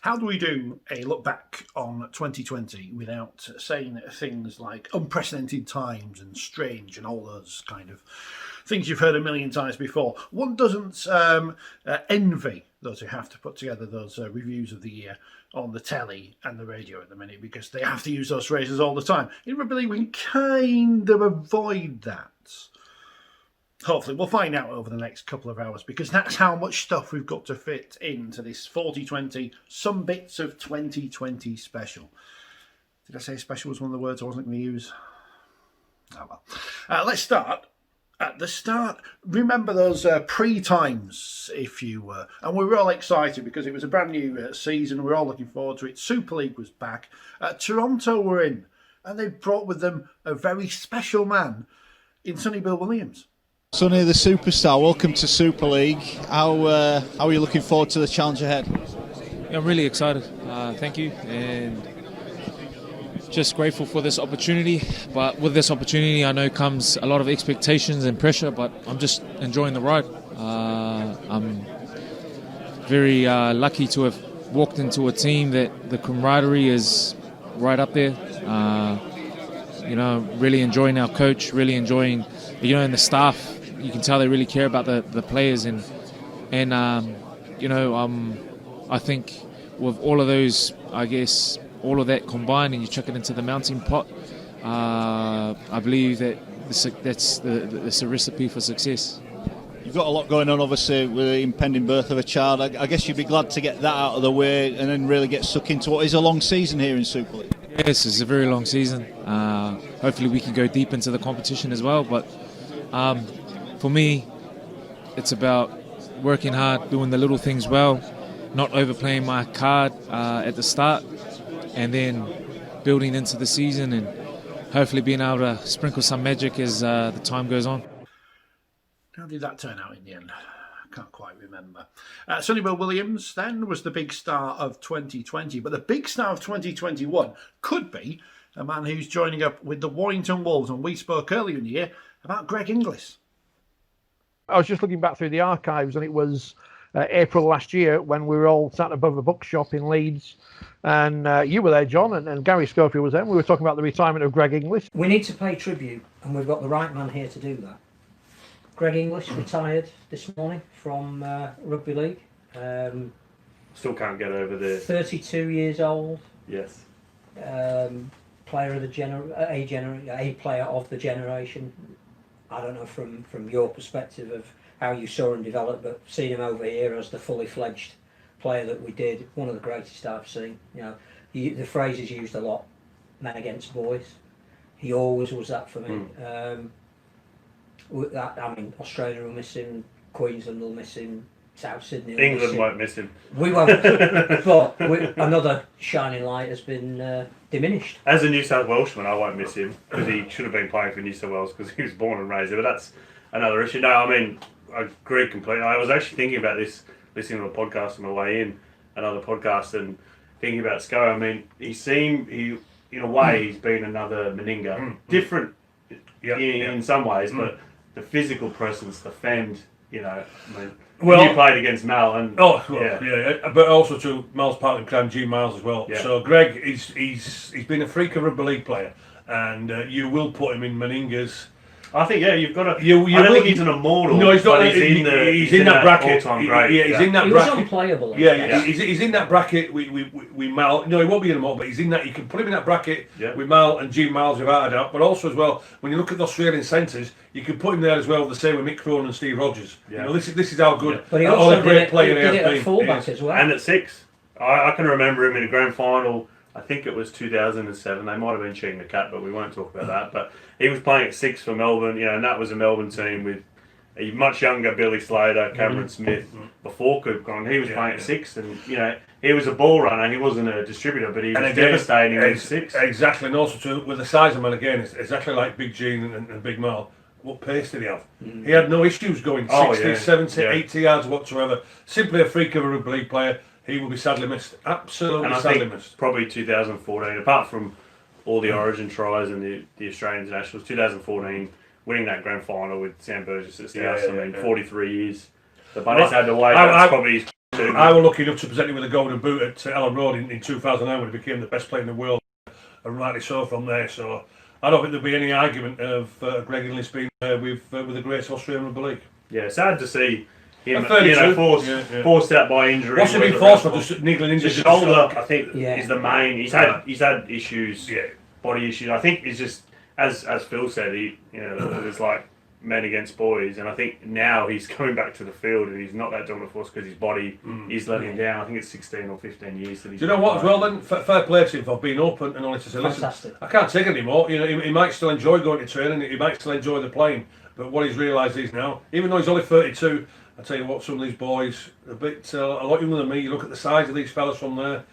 How do we do a look back on 2020 without saying things like unprecedented times and strange and all those kind of things you've heard a million times before? One doesn't envy those who have to put together those reviews of the year on the telly and the radio at the minute, because they have to use those phrases all the time. In Rugby League, we kind of avoid that. Hopefully, we'll find out over the next couple of hours, because that's how much stuff we've got to fit into this 4020, some bits of 2020 special. Did I say special was one of the words I wasn't going to use? Oh well. Let's start at the start. Remember those pre-times, if you were. And we were all excited because it was a brand new season. We were all looking forward to it. Super League was back. Toronto were in, and they brought with them a very special man in Sonny Bill Williams. Sonny, the superstar, welcome to Super League. How are you looking forward to the challenge ahead? Yeah, I'm really excited. Thank you, and just grateful for this opportunity. But with this opportunity, I know comes a lot of expectations and pressure, but I'm just enjoying the ride. I'm very lucky to have walked into a team that the camaraderie is right up there. Really enjoying our coach, really enjoying, and the staff. You can tell they really care about the players, and I think with all of those, all of that combined, and you chuck it into the mounting pot, I believe that that's a recipe for success. You've got a lot going on, obviously, with the impending birth of a child. I guess you'd be glad to get that out of the way and then really get stuck into what is a long season here in Super League. Yes, it's a very long season. Hopefully we can go deep into the competition as well, but for me, it's about working hard, doing the little things well, not overplaying my card at the start, and then building into the season and hopefully being able to sprinkle some magic as the time goes on. How did that turn out in the end? I can't quite remember. Sonny Bill Williams then was the big star of 2020, but the big star of 2021 could be a man who's joining up with the Warrington Wolves, and we spoke earlier in the year about Greg Inglis. I was just looking back through the archives, and it was April last year when we were all sat above a bookshop in Leeds, and you were there, John, and Gary Schofield was there, and we were talking about the retirement of Greg Inglis. We need to pay tribute, and we've got the right man here to do that. Greg Inglis retired this morning from Rugby League. Still can't get over the 32 years old. Yes. Player of the a player of the generation. I don't know from your perspective of how you saw him develop, but seeing him over here as the fully fledged player that we did, one of the greatest I've seen. The phrase is used a lot, men against boys. He always was that for me. Australia will miss him, Queensland will miss him, South Sydney will England miss him. won't miss him. We won't. But another shining light has been diminished. As a New South Welshman, I won't miss him because he should have been playing for New South Wales because he was born and raised there. But that's another issue. No, I agree completely. I was actually thinking about this, listening to a podcast on my way in, another podcast, and thinking about Sco. In a way, he's been another Meninga. Different in some ways, but the physical presence, the fend, you played against Mal, and but also to Mal's partner in crime, G Miles as well. Yeah. So Greg, he's been a freak of rugby league player, and you will put him in Meninga's. I think you've got to. I don't think he's an immortal. No, he's not. He's in that bracket. All-time great. He's in that he bracket. was unplayable. He's in that bracket. We Mal. No, he won't be anymore. But he's in that. You can put him in that bracket with Mal and G Miles without a doubt. But also as well, when you look at the Australian centres, you can put him there as well. The same with Mick Cronin and Steve Rogers. Yeah. This is how good. Yeah. But he also did it at fullback as well. And at 6, I can remember him in a grand final. I think it was 2007. They might have been cheating the cat, but we won't talk about that. But he was playing at 6 for Melbourne, and that was a Melbourne team with a much younger Billy Slater, Cameron Smith, before Coop gone. He was playing at 6, and he was a ball runner. He wasn't a distributor, but he was devastating at 6. Exactly, and also with the size of man again, it's exactly like Big Gene and Big Mal. What pace did he have? He had no issues going 60, 70, 80 yards whatsoever. Simply a freak of a rugby league player. He will be sadly missed. Absolutely sadly missed. Probably 2014, apart from all the Origin tries and the Australian internationals, 2014, winning that grand final with Sam Burgess at the 43 years. The Bunnies had to wait. That's probably his too. I was lucky enough to present him with a golden boot at Ellen Road in 2009 when he became the best player in the world, and rightly so from there. So I don't think there'll be any argument of Greg Inglis being with the great Australian Rugby League. Yeah, sad to see him, 32, forced out by injury. What's he been forced for? Just niggling injuries. His shoulder, I think, is the main. He's had issues, body issues. I think it's just as Phil said, there's like men against boys, and I think now he's coming back to the field and he's not that dominant force because his body is letting him down. I think it's 16 or 15 years that he's. Do you know what as well then? Fair play to him for being open and honest to say, listen, I can't take it anymore. He might still enjoy going to training, he might still enjoy the playing, but what he's realised is now, even though he's only 32, I tell you what, some of these boys, a lot younger than me, you look at the size of these fellas from there,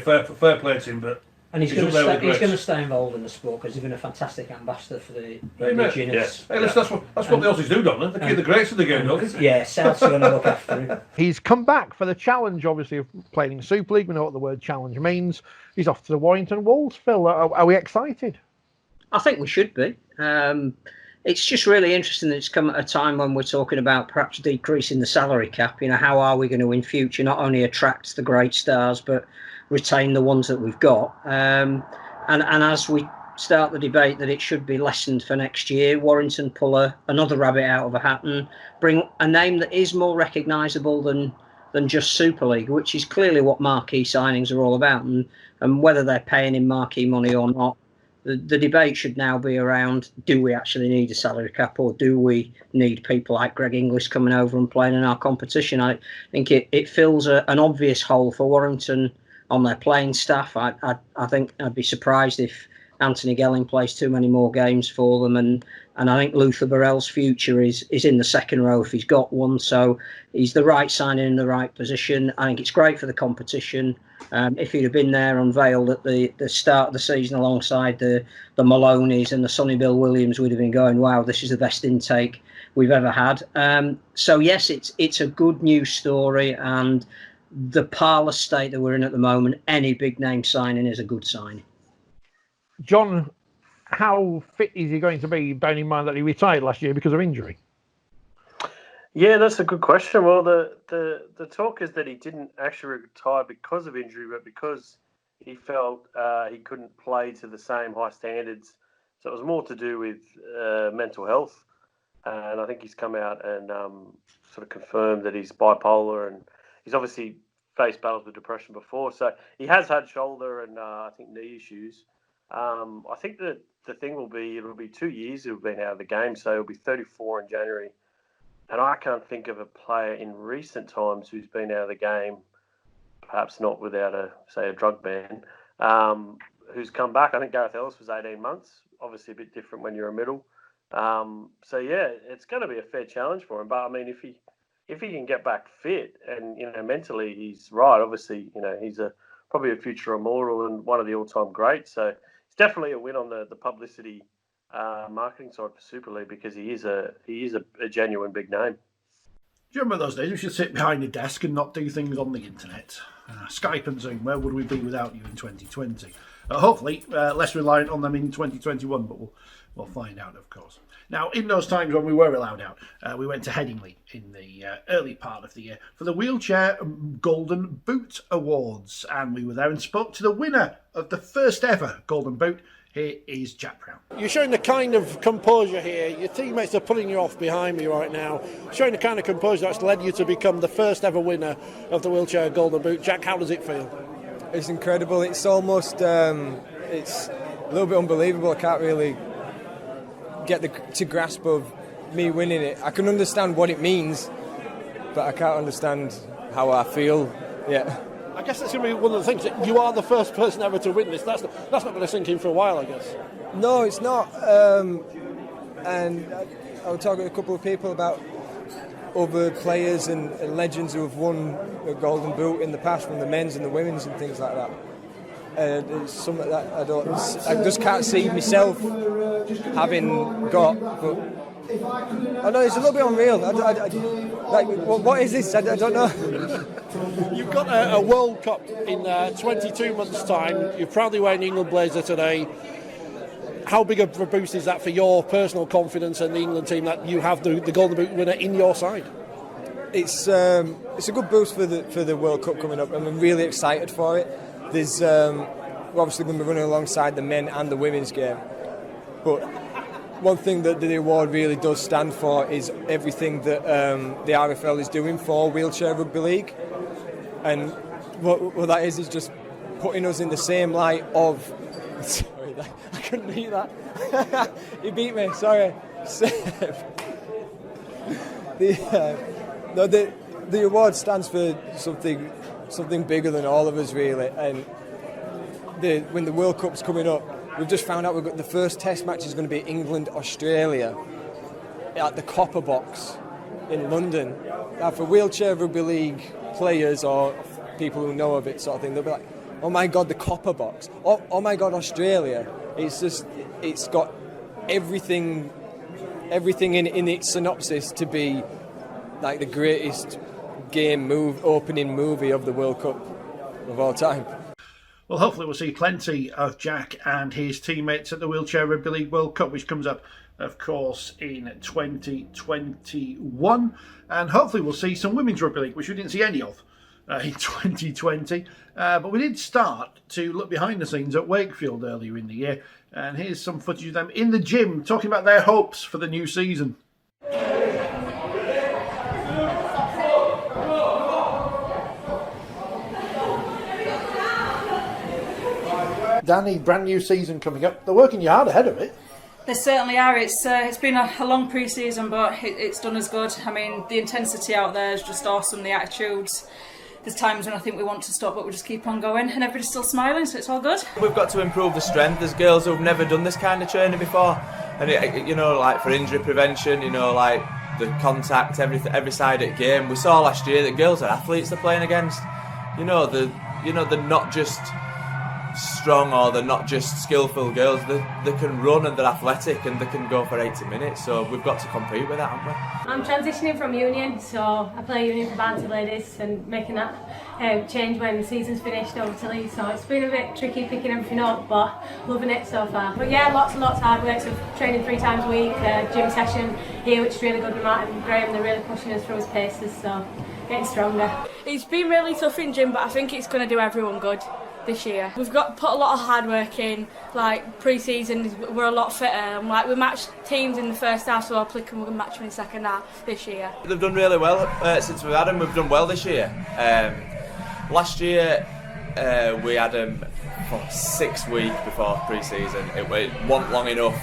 fair play to him, but. And he's going to stay involved in the sport because he's been a fantastic ambassador for the Indigenous. Hey, listen, that's what the Aussies do, don't they? They keep the greats of the game, don't they? Yeah, South's going to look after him. He's come back for the challenge, obviously, of playing in Super League. We know what the word challenge means. He's off to the Warrington Wolves. Phil, are we excited? I think we should be. It's just really interesting that it's come at a time when we're talking about perhaps decreasing the salary cap. How are we going to in future not only attract the great stars, but retain the ones that we've got, and as we start the debate that it should be lessened for next year, Warrington pull another rabbit out of a hat and bring a name that is more recognisable than just Super League, which is clearly what marquee signings are all about, and whether they're paying in marquee money or not, the debate should now be around, do we actually need a salary cap, or do we need people like Greg Inglis coming over and playing in our competition? I think it fills an obvious hole for Warrington on their playing staff. I think I'd be surprised if Anthony Gelling plays too many more games for them, and I think Luther Burrell's future is in the second row if he's got one. So he's the right signing in the right position. I think it's great for the competition. If he'd have been there unveiled at the start of the season alongside the Maloneys and the Sonny Bill Williams, we'd have been going, wow, this is the best intake we've ever had. So yes, it's a good news story, and the parlous state that we're in at the moment, any big name signing is a good signing. John, how fit is he going to be, bearing in mind that he retired last year because of injury? Yeah, that's a good question. Well, the talk is that he didn't actually retire because of injury, but because he felt he couldn't play to the same high standards. So it was more to do with mental health. And I think he's come out and sort of confirmed that he's bipolar, and he's obviously faced battles with depression before. So he has had shoulder and I think knee issues. I think that the thing will be, it'll be 2 years he'll been out of the game. So he'll be 34 in January. And I can't think of a player in recent times who's been out of the game, perhaps not without a drug ban, who's come back. I think Gareth Ellis was 18 months, obviously a bit different when you're a middle. So yeah, it's going to be a fair challenge for him. But I mean, if he can get back fit and mentally he's right, obviously he's probably a future immortal and one of the all-time greats. So it's definitely a win on the publicity marketing side for Super League, because he is a genuine big name. Do you remember those days? We should sit behind a desk and not do things on the internet. Skype and Zoom, where would we be without you in 2020? Hopefully, less reliant on them in 2021, but we'll find out, of course. Now, in those times when we were allowed out, we went to Headingley in the early part of the year for the Wheelchair Golden Boot Awards, and we were there and spoke to the winner of the first ever Golden Boot. Here is Jack Brown. You're showing the kind of composure here. Your teammates are pulling you off behind me right now. Showing the kind of composure that's led you to become the first ever winner of the Wheelchair Golden Boot. Jack, how does it feel? It's incredible. It's almost, it's a little bit unbelievable. I can't really get to grasp of me winning it. I can understand what it means, but I can't understand how I feel yet. I guess that's going to be one of the things, that you are the first person ever to win this. That's not going to sink in for a while, I guess. No, it's not. And I was talking to a couple of people about other players and legends who have won a Golden Boot in the past, from the men's and the women's and things like that. It's something that I just can't see myself having got. But I know it's a little bit unreal. What is this? I don't know. You've got a World Cup in 22 months' time. You're proudly wearing the England blazer today. How big of a boost is that for your personal confidence and the England team that you have the Golden Boot winner in your side? it's a good boost for the World Cup coming up, and we're really excited for it. There's we're obviously going to be running alongside the men and the women's game, but one thing that the award really does stand for is everything that the RFL is doing for Wheelchair Rugby League, and what that is just putting us in the same light of. Sorry, I couldn't beat that. He beat me. Sorry. The award stands for something bigger than all of us, really. And when the World Cup's coming up, we've just found out we've got the first Test match is going to be England-Australia at the Copper Box in London. Now, for Wheelchair Rugby League players or people who know of it, sort of thing, they'll be like, "Oh my God, the Copper Box! Oh my God, Australia!" It's got everything in its synopsis to be like the greatest opening movie of the World Cup of all time. Well, hopefully we'll see plenty of Jack and his teammates at the Wheelchair Rugby League World Cup, which comes up, of course, in 2021. And hopefully we'll see some Women's Rugby League, which we didn't see any of in 2020. But we did start to look behind the scenes at Wakefield earlier in the year. And here's some footage of them in the gym talking about their hopes for the new season. Danny, brand new season coming up. They're working you hard ahead of it. They certainly are. It's been a long pre-season, but it's done us good. I mean, the intensity out there is just awesome, the attitudes. There's times when I think we want to stop, but we just keep on going, and everybody's still smiling, so it's all good. We've got to improve the strength. There's girls who've never done this kind of training before, and like for injury prevention, like the contact, every side of the game. We saw last year that girls are athletes they're playing against. They're not just strong or they're not just skillful girls. They can run and they're athletic and they can go for 80 minutes. So we've got to compete with that, haven't we? I'm transitioning from union, so I play union for Bantam Ladies and making that change when the season's finished over to Leeds. So it's been a bit tricky picking everything up, but loving it so far. But yeah, lots and lots of hard work. So training 3 times a week, gym session here, which is really good with Matt and Graham. They're really pushing us through his paces, so getting stronger. It's been really tough in gym, but I think it's going to do everyone good this year. We've got put a lot of hard work in, like pre-season we're a lot fitter, and we matched teams in the first half, so hopefully we're going to match them in the second half this year. They've done really well since we've had them. We've done well this year. Last year we had them for 6 weeks before pre-season. It wasn't long enough,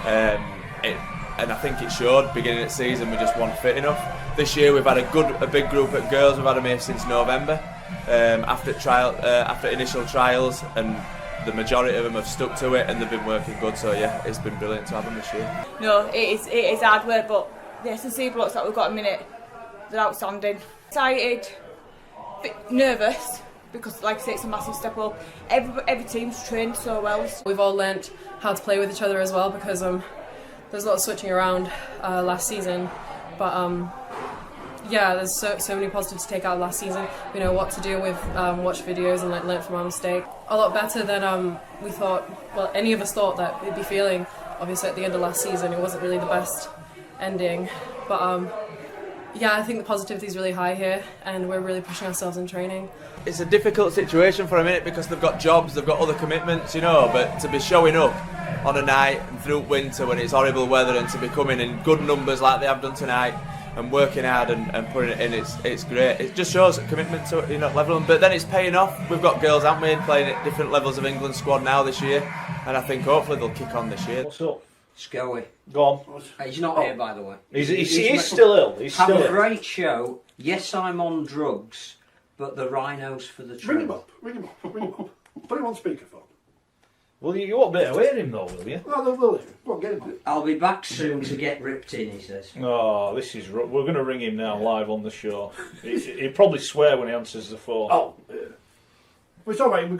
and I think it showed. Beginning of the season we just weren't fit enough. This year we've had a big group of girls. We've had them here since November. After initial trials, and the majority of them have stuck to it and they've been working good, so yeah, it's been brilliant to have them this year. No, it is hard work, but the S&C blocks that we've got a minute, they're outstanding. Excited, a bit nervous, because like I say, it's a massive step up. Every team's trained so well. We've all learnt how to play with each other as well, because there's a lot of switching around last season, but yeah, there's so many positives to take out of last season. We know what to do with watch videos and learn from our mistake. A lot better than we thought, well, any of us thought that we'd be feeling. Obviously at the end of last season it wasn't really the best ending, but yeah, I think the positivity is really high here and we're really pushing ourselves in training. It's a difficult situation for a minute because they've got jobs, they've got other commitments, but to be showing up on a night and through winter when it's horrible weather and to be coming in good numbers like they have done tonight and working hard and putting it in, it's great. It just shows commitment to level them, but then it's paying off. We've got girls, haven't we, playing at different levels of England squad now this year, and I think hopefully they'll kick on this year. What's up? Scully. Go on. He's not here, by the way. He's still ill. He's have still a ill. great show. Yes, I'm on drugs, but the rhinos for the truth. Ring him up. Put him on speakerphone. Well, you won't be able to hear him though, will you? No, they'll hear him. Go on, get him. I'll be back soon to get ripped in, he says. Oh, this is... We're going to ring him now live on the show. He'll probably swear when he answers the phone. Oh, yeah. Well, it's all right.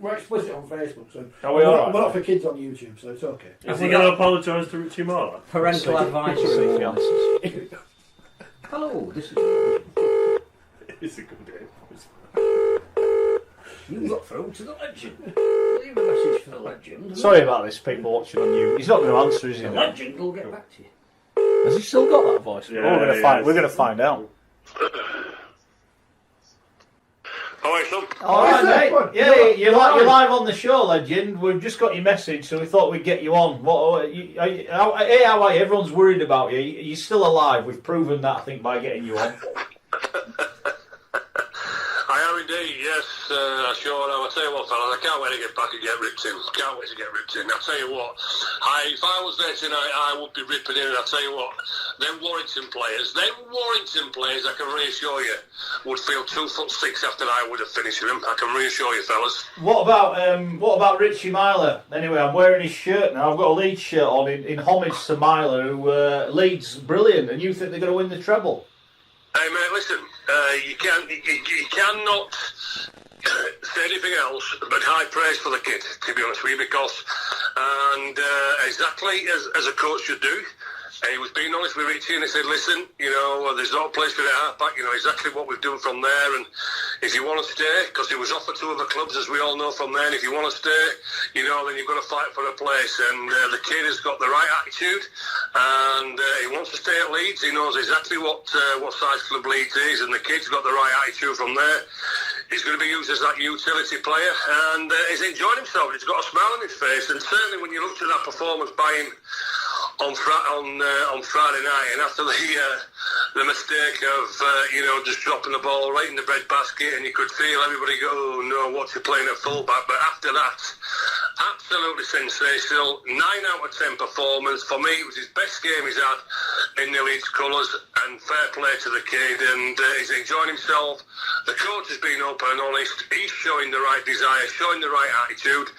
We're explicit on Facebook, so we're not for kids on YouTube, so it's okay. Is he going to apologise to tomorrow? Parental advisory. See if he answers. Hello, this is... It's a good day. You got through to the legend. Leave a message for the legend. Sorry about this, people watching on you. He's not going to answer, is he? The legend will get back to you. Has he still got that voice? Yeah, we're going to find out. All right, mate. Yeah, you're live on the show, legend. We've just got your message, so we thought we'd get you on. How are you? Everyone's worried about you. You're still alive. We've proven that, I think, by getting you on. I am indeed, yes. Sure. I'll tell you what, fellas, I can't wait to get back and get ripped in. Can't wait to get ripped in. I'll tell you what, if I was there tonight, I would be ripping in. And I'll tell you what, them Warrington players, I can reassure you, would feel 2'6" after I would have finished with them. I can reassure you, fellas. What about Richie Myler? Anyway, I'm wearing his shirt now. I've got a Leeds shirt on in homage to Myler, who Leeds brilliant, and you think they're going to win the treble? Hey mate, listen, you cannot say anything else but high praise for the kid, to be honest with you, because, and exactly as a coach should do, he was being honest with Richie and he said, listen, there's not a place for the half-back, exactly what we've done from there, and if you want to stay, because he was offered to other clubs, as we all know from there, and if you want to stay, then you've got to fight for a place, and the kid has got the right attitude, and he wants to stay at Leeds. He knows exactly what size club Leeds is, and the kid's got the right attitude from there. He's going to be used as that utility player, and he's enjoyed himself. He's got a smile on his face, and certainly when you looked at that performance by him on Friday night, and after the mistake of just dropping the ball right in the bread basket, and you could feel everybody go, oh no, what's he playing at fullback? But after that, absolutely sensational. 9 out of 10 performance. For me, it was his best game he's had in the Leeds colours, and fair play to the kid, and he's enjoying himself. The coach has been open and honest. He's showing the right desire, showing the right attitude,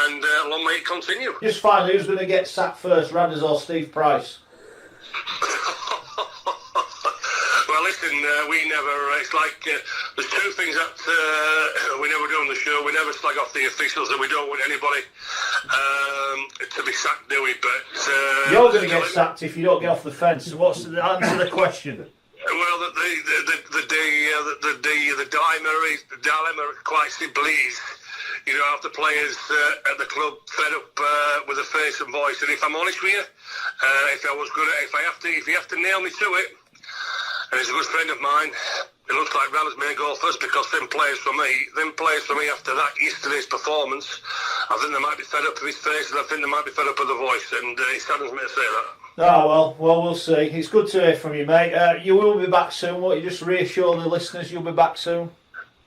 and long may it continue. Just finally, who's going to get sacked first, Radders or Steve Price? Well, listen, we never, it's like, there's two things that we never do on the show. We never slag off the officials, and we don't want anybody to be sacked, do we? But you're going to get sacked if you don't get off the fence. What's the answer to the question? Well, the dilemma quite simply is, have the players at the club fed up with a face and voice. And if I'm honest with you, if you have to nail me to it, and he's a good friend of mine, it looks like Rallis may go first, because them players for me after that yesterday's performance, I think they might be fed up with his face, and I think they might be fed up with the voice, and it saddens me to say that. Oh, well, we'll see. It's good to hear from you, mate. You will be back soon. Won't you just reassure the listeners you'll be back soon?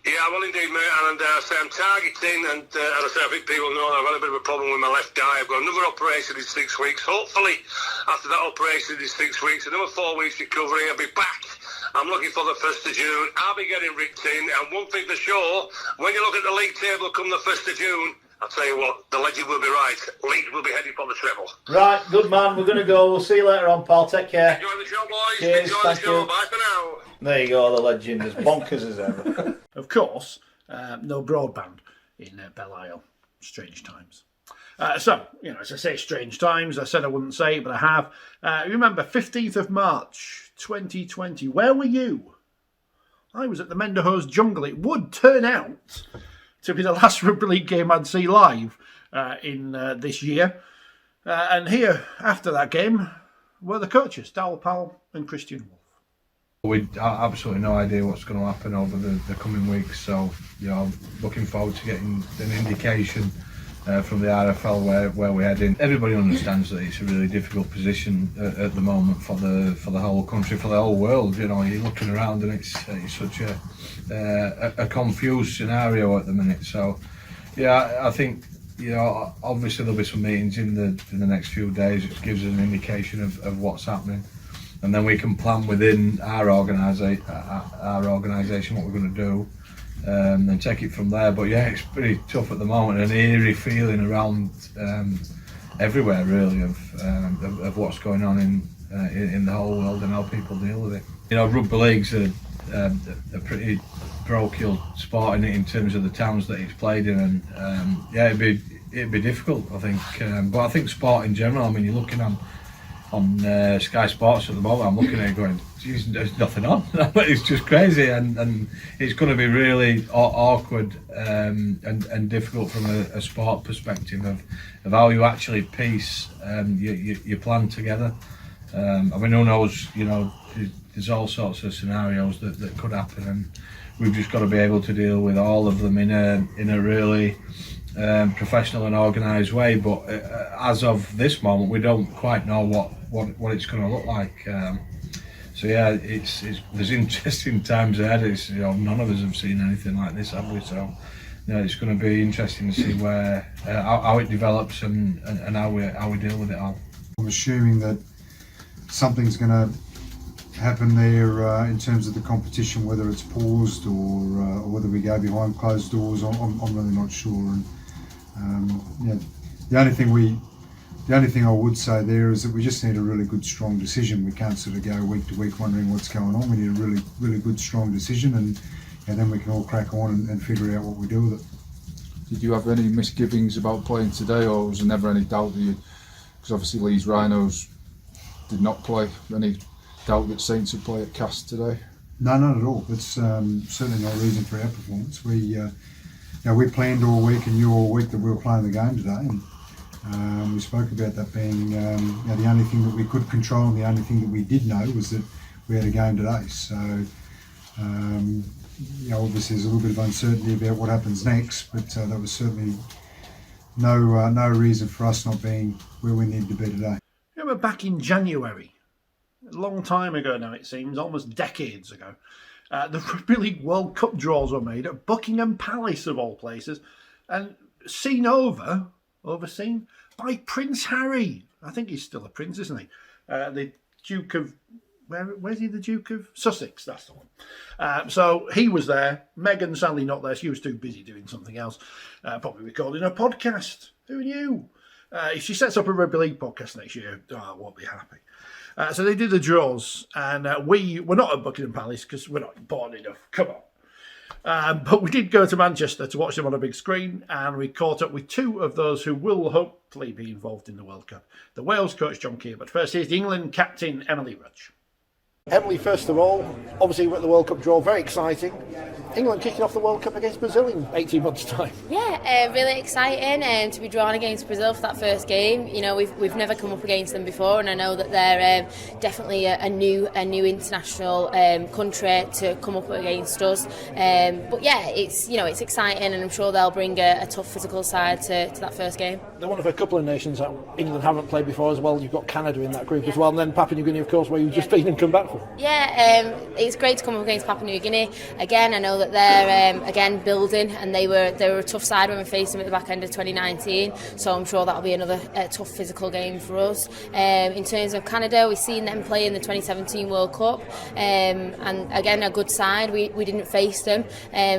Yeah, well, indeed, mate, and I'm targeting, and as I say, I think people know I've had a bit of a problem with my left eye. I've got another operation in 6 weeks. Hopefully, after that operation in 6 weeks, another 4 weeks recovery, I'll be back. I'm looking for the 1st of June. I'll be getting ripped in, and one thing for sure, when you look at the league table come the 1st of June, I'll tell you what, the legend will be right. Leeds will be heading for the treble. Right, good man. We're going to go. We'll see you later on, pal. Take care. Enjoy the show, boys. Cheers, Enjoy the show. Bye for now. There you go, the legend. As bonkers as ever. Of course, no broadband in Belle Isle. Strange times. So, as I say, strange times. I said I wouldn't say it, but I have. Remember, 15th of March, 2020. Where were you? I was at the Menderhose Jungle. It would turn out to be the last Rugby League game I'd see live in this year. And here, after that game, were the coaches, Dal Powell and Christian Wolf. We have absolutely no idea what's going to happen over the coming weeks, so I'm looking forward to getting an indication from the RFL where we're heading. Everybody understands that it's a really difficult position at the moment for the whole country, for the whole world. You're looking around and it's such a confused scenario at the minute. So I think obviously there'll be some meetings in the next few days which gives us an indication of what's happening, and then we can plan within our organisation what we're going to do. And take it from there. But it's pretty tough at the moment, an eerie feeling around everywhere really of what's going on in the whole world and how people deal with it. Rugby league's a pretty parochial sport in terms of the towns that it's played in, and it'd be difficult, I think. But I think sport in general, I mean, you're looking on Sky Sports at the moment, I'm looking at it going, geez, there's nothing on. It's just crazy, and it's going to be really awkward and difficult from a sport perspective of how you actually piece your plan together. I mean, who knows, there's all sorts of scenarios that could happen, and we've just got to be able to deal with all of them in a really professional and organised way. But as of this moment, we don't quite know what it's going to look like. So yeah, there's interesting times ahead. None of us have seen anything like this, have we? So it's going to be interesting to see how it develops and how we deal with it all. I'm assuming that something's going to happen there in terms of the competition, whether it's paused or whether we go behind closed doors. I'm really not sure. And the only thing I would say there is that we just need a really good, strong decision. We can't sort of go week to week wondering what's going on. We need a really, really good, strong decision, and then we can all crack on and figure out what we do with it. Did you have any misgivings about playing today, or was there never any doubt that you? Because obviously Leeds Rhinos did not play. Any doubt that Saints would play at Cast today? No, not at all. It's certainly no reason for our performance. We planned all week and knew all week that we were playing the game today, and we spoke about that being the only thing that we could control, and the only thing that we did know was that we had a game today. So obviously there's a little bit of uncertainty about what happens next, but that was certainly no reason for us not being where we needed to be today. Remember back in January, a long time ago now it seems, almost decades ago, the Rugby League World Cup draws were made at Buckingham Palace of all places, and overseen by Prince Harry. I think he's still a prince, isn't he? The Duke of... Where's he? The Duke of Sussex, that's the one. So he was there. Meghan sadly not there. She was too busy doing something else. Probably recording a podcast. Who knew? If she sets up a Rugby League podcast next year, I won't be happy. So they did the draws, and we were not at Buckingham Palace because we're not important enough. Come on. But we did go to Manchester to watch them on a big screen, and we caught up with two of those who will hopefully be involved in the World Cup. The Wales coach, John Keir, but first here's the England captain, Emily Rudge. Emily, first of all, obviously we're at the World Cup draw, very exciting. England kicking off the World Cup against Brazil in 18 months' time. Yeah, really exciting to be drawn against Brazil for that first game. You know, we've never come up against them before, and I know that they're definitely a new international country to come up against us. But yeah, it's exciting, and I'm sure they'll bring a tough physical side to that first game. They're one of a couple of nations that England haven't played before as well. You've got Canada in that group as well, and then Papua New Guinea, of course, where you've just been and come back from. Yeah, it's great to come up against Papua New Guinea. Again, I know that they're building, and they were a tough side when we faced them at the back end of 2019. So I'm sure that'll be another tough physical game for us. In terms of Canada, we've seen them play in the 2017 World Cup, and again a good side. We didn't face them,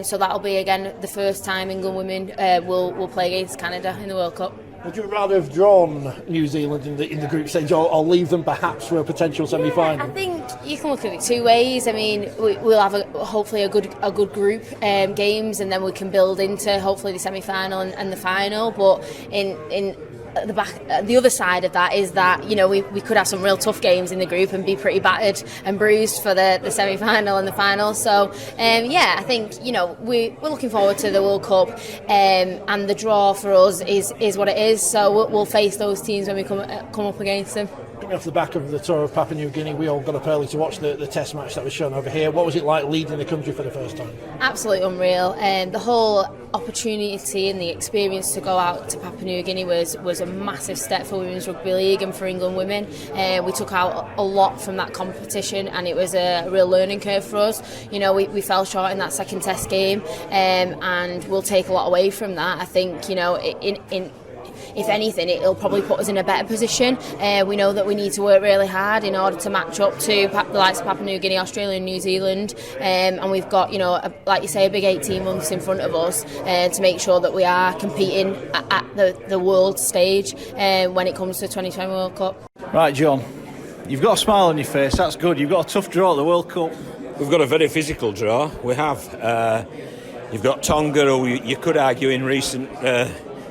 so that'll be again the first time England women will play against Canada in the World Cup. Would you rather have drawn New Zealand in the group stage, or leave them perhaps for a potential semi-final? I think you can look at it two ways. I mean, we'll have hopefully a good group games, and then we can build into hopefully the semi-final and the final. But in the other side of that is that we could have some real tough games in the group and be pretty battered and bruised for the semi-final and the final. So I think we're looking forward to the World Cup, and the draw for us is what it is. So we'll face those teams when we come up against them. Coming off the back of the tour of Papua New Guinea, we all got up early to watch the test match that was shown over here. What was it like leading the country for the first time? Absolutely unreal. The whole opportunity and the experience to go out to Papua New Guinea was a massive step for Women's Rugby League and for England women. We took out a lot from that competition, and it was a real learning curve for us. We fell short in that second test game, and we'll take a lot away from that. I think if anything, it'll probably put us in a better position. We know that we need to work really hard in order to match up to the likes of Papua New Guinea, Australia and New Zealand, and we've got, like you say, a big 18 months in front of us to make sure that we are competing at the world stage when it comes to the 2020 World Cup. Right, John, you've got a smile on your face, that's good. You've got a tough draw at the World Cup. We've got a very physical draw, we have. You've got Tonga, who you could argue in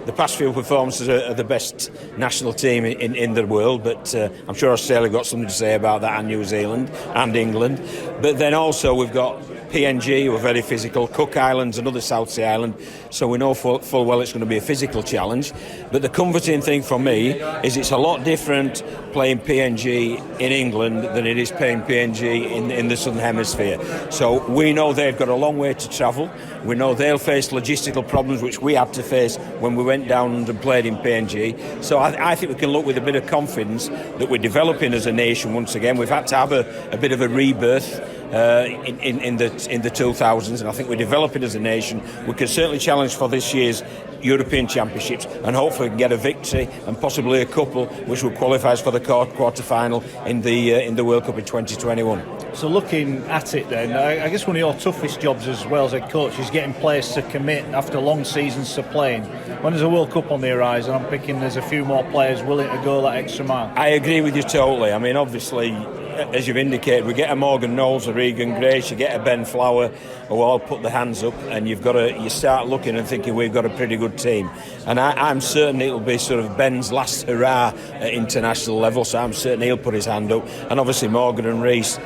the past few performances are the best national team in the world, but I'm sure Australia got something to say about that, and New Zealand and England. But then also we've got PNG, who are very physical, Cook Islands, another South Sea island, so we know full well it's going to be a physical challenge. But the comforting thing for me is it's a lot different playing PNG in England than it is playing PNG in the Southern Hemisphere. So we know they've got a long way to travel. We know they'll face logistical problems which we had to face when we went down and played in PNG. So I think we can look with a bit of confidence that we're developing as a nation once again. We've had to have a bit of a rebirth in the 2000s, and I think we're developing as a nation. We can certainly challenge for this year's European Championships, and hopefully we can get a victory and possibly a couple which will qualify us for the quarter final in the World Cup in 2021. So looking at it then, I guess one of your toughest jobs as well as a coach is getting players to commit after long seasons to playing. When there's a World Cup on the horizon, I'm picking there's a few more players willing to go that extra mile. I agree with you totally. I mean, obviously, as you've indicated, we get a Morgan Knowles, a Regan Grace, you get a Ben Flower, who all put the hands up, and you start looking and thinking we've got a pretty good team. And I'm certain it'll be sort of Ben's last hurrah at international level, so I'm certain he'll put his hand up. And obviously Morgan and Reece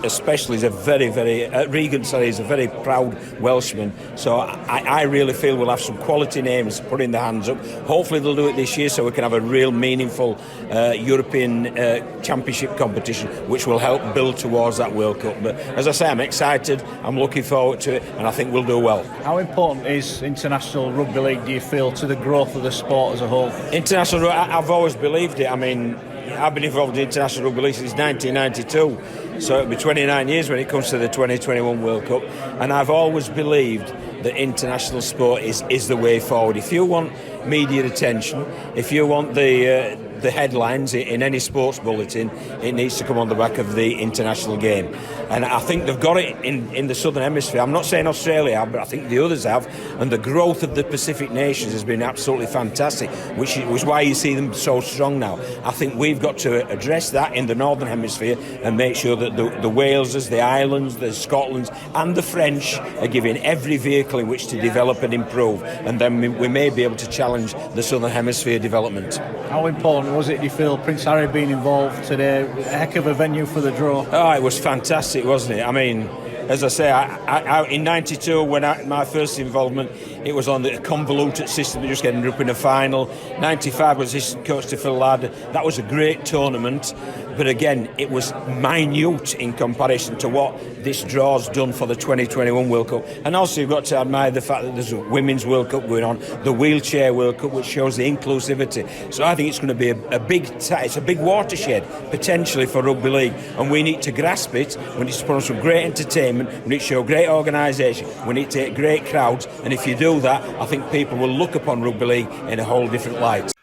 especially is a very, very, Regan, sorry, is a very proud Welshman. So I really feel we'll have some quality names putting their hands up. Hopefully they'll do it this year so we can have a real meaningful European Championship competition, which will help build towards that World Cup. But as I say, I'm excited, I'm looking forward to it, and I think we'll do well. How important is international rugby league, do you feel, to the growth of the sport as a whole? International, I've always believed it. I mean, I've been involved in international rugby league since 1992, so it'll be 29 years when it comes to the 2021 World Cup, and I've always believed that international sport is the way forward. If you want media attention, if you want the headlines in any sports bulletin, it needs to come on the back of the international game. And I think they've got it in the Southern Hemisphere. I'm not saying Australia have, but I think the others have. And the growth of the Pacific nations has been absolutely fantastic, which is why you see them so strong now. I think we've got to address that in the Northern Hemisphere and make sure that the Walesers, the Islands, the Scotlands and the French are given every vehicle in which to develop and improve. And then we may be able to challenge the Southern Hemisphere development. How important was it, do you feel, Prince Harry being involved today? A heck of a venue for the draw. Oh, it was fantastic, wasn't it? I mean, as I say, I in '92, when my first involvement, it was on the convoluted system of just getting up in the final. '95 was assistant coach to Phil Ladd. That was a great tournament, but again, it was minute in comparison to what this draw's done for the 2021 World Cup. And also, you've got to admire the fact that there's a Women's World Cup going on, the Wheelchair World Cup, which shows the inclusivity. So I think it's going to be it's a big watershed potentially for rugby league, and we need to grasp it. We need to put on some great entertainment. We need to show great organisation. We need to get great crowds, and if you do that, I think people will look upon rugby league in a whole different light.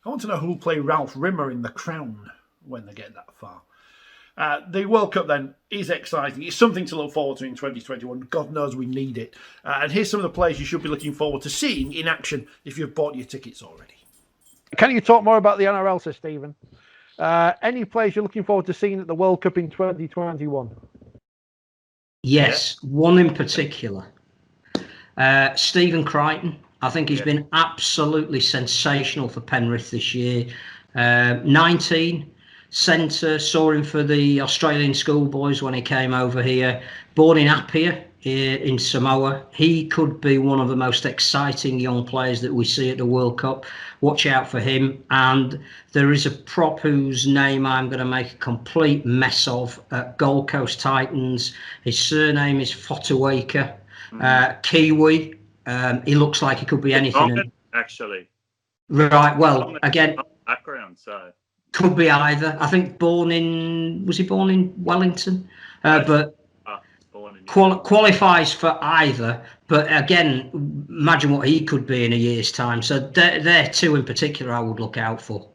I want to know who will play Ralph Rimmer in The Crown when they get that far. The World Cup then is exciting. It's something to look forward to in 2021. God knows we need it. And here's some of the players you should be looking forward to seeing in action if you've bought your tickets already. Can you talk more about the NRL, Sir Stephen? Any players you're looking forward to seeing at the World Cup in 2021? Yes, one in particular. Stephen Crichton. I think he's been absolutely sensational for Penrith this year. 19, centre, saw him for the Australian schoolboys when he came over here. Born in Apia in Samoa. He could be one of the most exciting young players that we see at the World Cup. Watch out for him. And there is a prop whose name I'm going to make a complete mess of at Gold Coast Titans. His surname is Fotuaika. Kiwi. He looks like he could be anything. Actually. Right, well, again... Background, so... Could be either. I think was he born in Wellington? But qualifies for either. But again, imagine what he could be in a year's time. So they're two in particular I would look out for.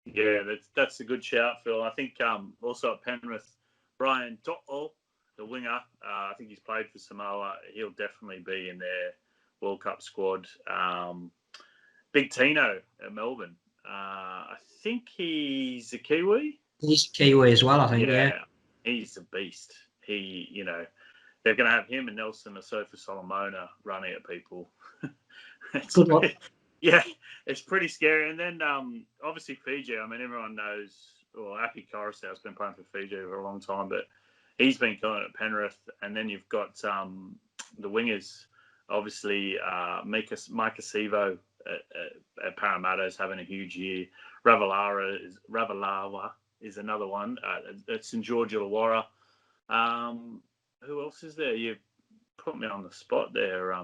Yeah, that's a good shout, Phil. I think also at Penrith, Brian To'o, the winger, I think he's played for Samoa. He'll definitely be in their World Cup squad. Big Tino at Melbourne. I think he's a Kiwi. He's a Kiwi as well, I think, yeah. He's a beast. They're going to have him and Nelson Asofa Solomona running at people. Good luck. Yeah, it's pretty scary. And then obviously Fiji. I mean, everyone knows, Api Coruscant's been playing for Fiji for a long time, but he's been going at Penrith, and then you've got the wingers. Obviously, Micah Sivo at Parramatta is having a huge year. Ravalawa is another one. At St George Illawarra. Who else is there? You put me on the spot there.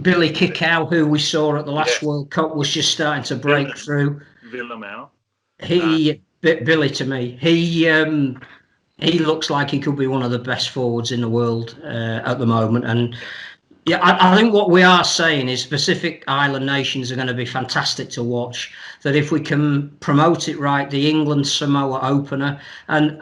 Billy Kickow, who we saw at the last World Cup, was just starting to break through. Villamau. Billy, to me, he looks like he could be one of the best forwards in the world at the moment. And yeah, I think what we are saying is Pacific Island nations are going to be fantastic to watch. That if we can promote it right, the England-Samoa opener, and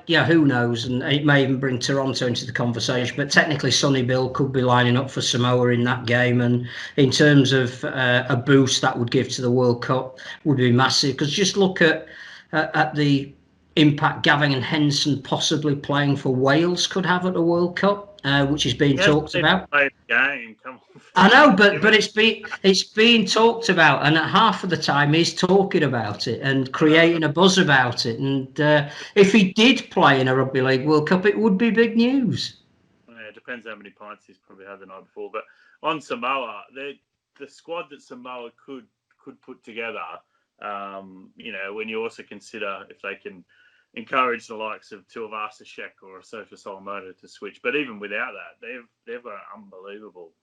who knows, and it may even bring Toronto into the conversation, but technically Sonny Bill could be lining up for Samoa in that game, and in terms of a boost that would give to the World Cup would be massive, because just look at the impact Gavin and Henson possibly playing for Wales could have at the World Cup. Which is being talked about. Game. Come on. I know, but it's being talked about, and half of the time he's talking about it and creating a buzz about it. And if he did play in a Rugby League World Cup, it would be big news. Yeah, it depends how many pints he's probably had the night before. But on Samoa, the squad that Samoa could put together, when you also consider if they can encourage the likes of Tuivasa-Sheck or Sofa Solomona to switch. But even without that, they've got unbelievable.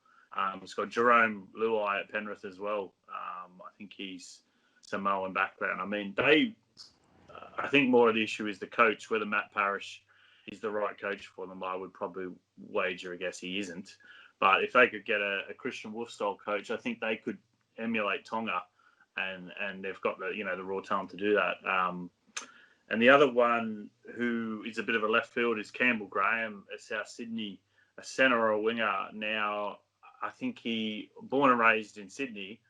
It's got Jerome Luai at Penrith as well. I think he's Samoan background. I mean, I think more of the issue is the coach, whether Matt Parrish is the right coach for them. I would probably wager, I guess he isn't. But if they could get a Christian Wolf style coach, I think they could emulate Tonga, and they've got the raw talent to do that. And the other one who is a bit of a left field is Campbell Graham at South Sydney, a centre or a winger. Now, I think he born and raised in Sydney,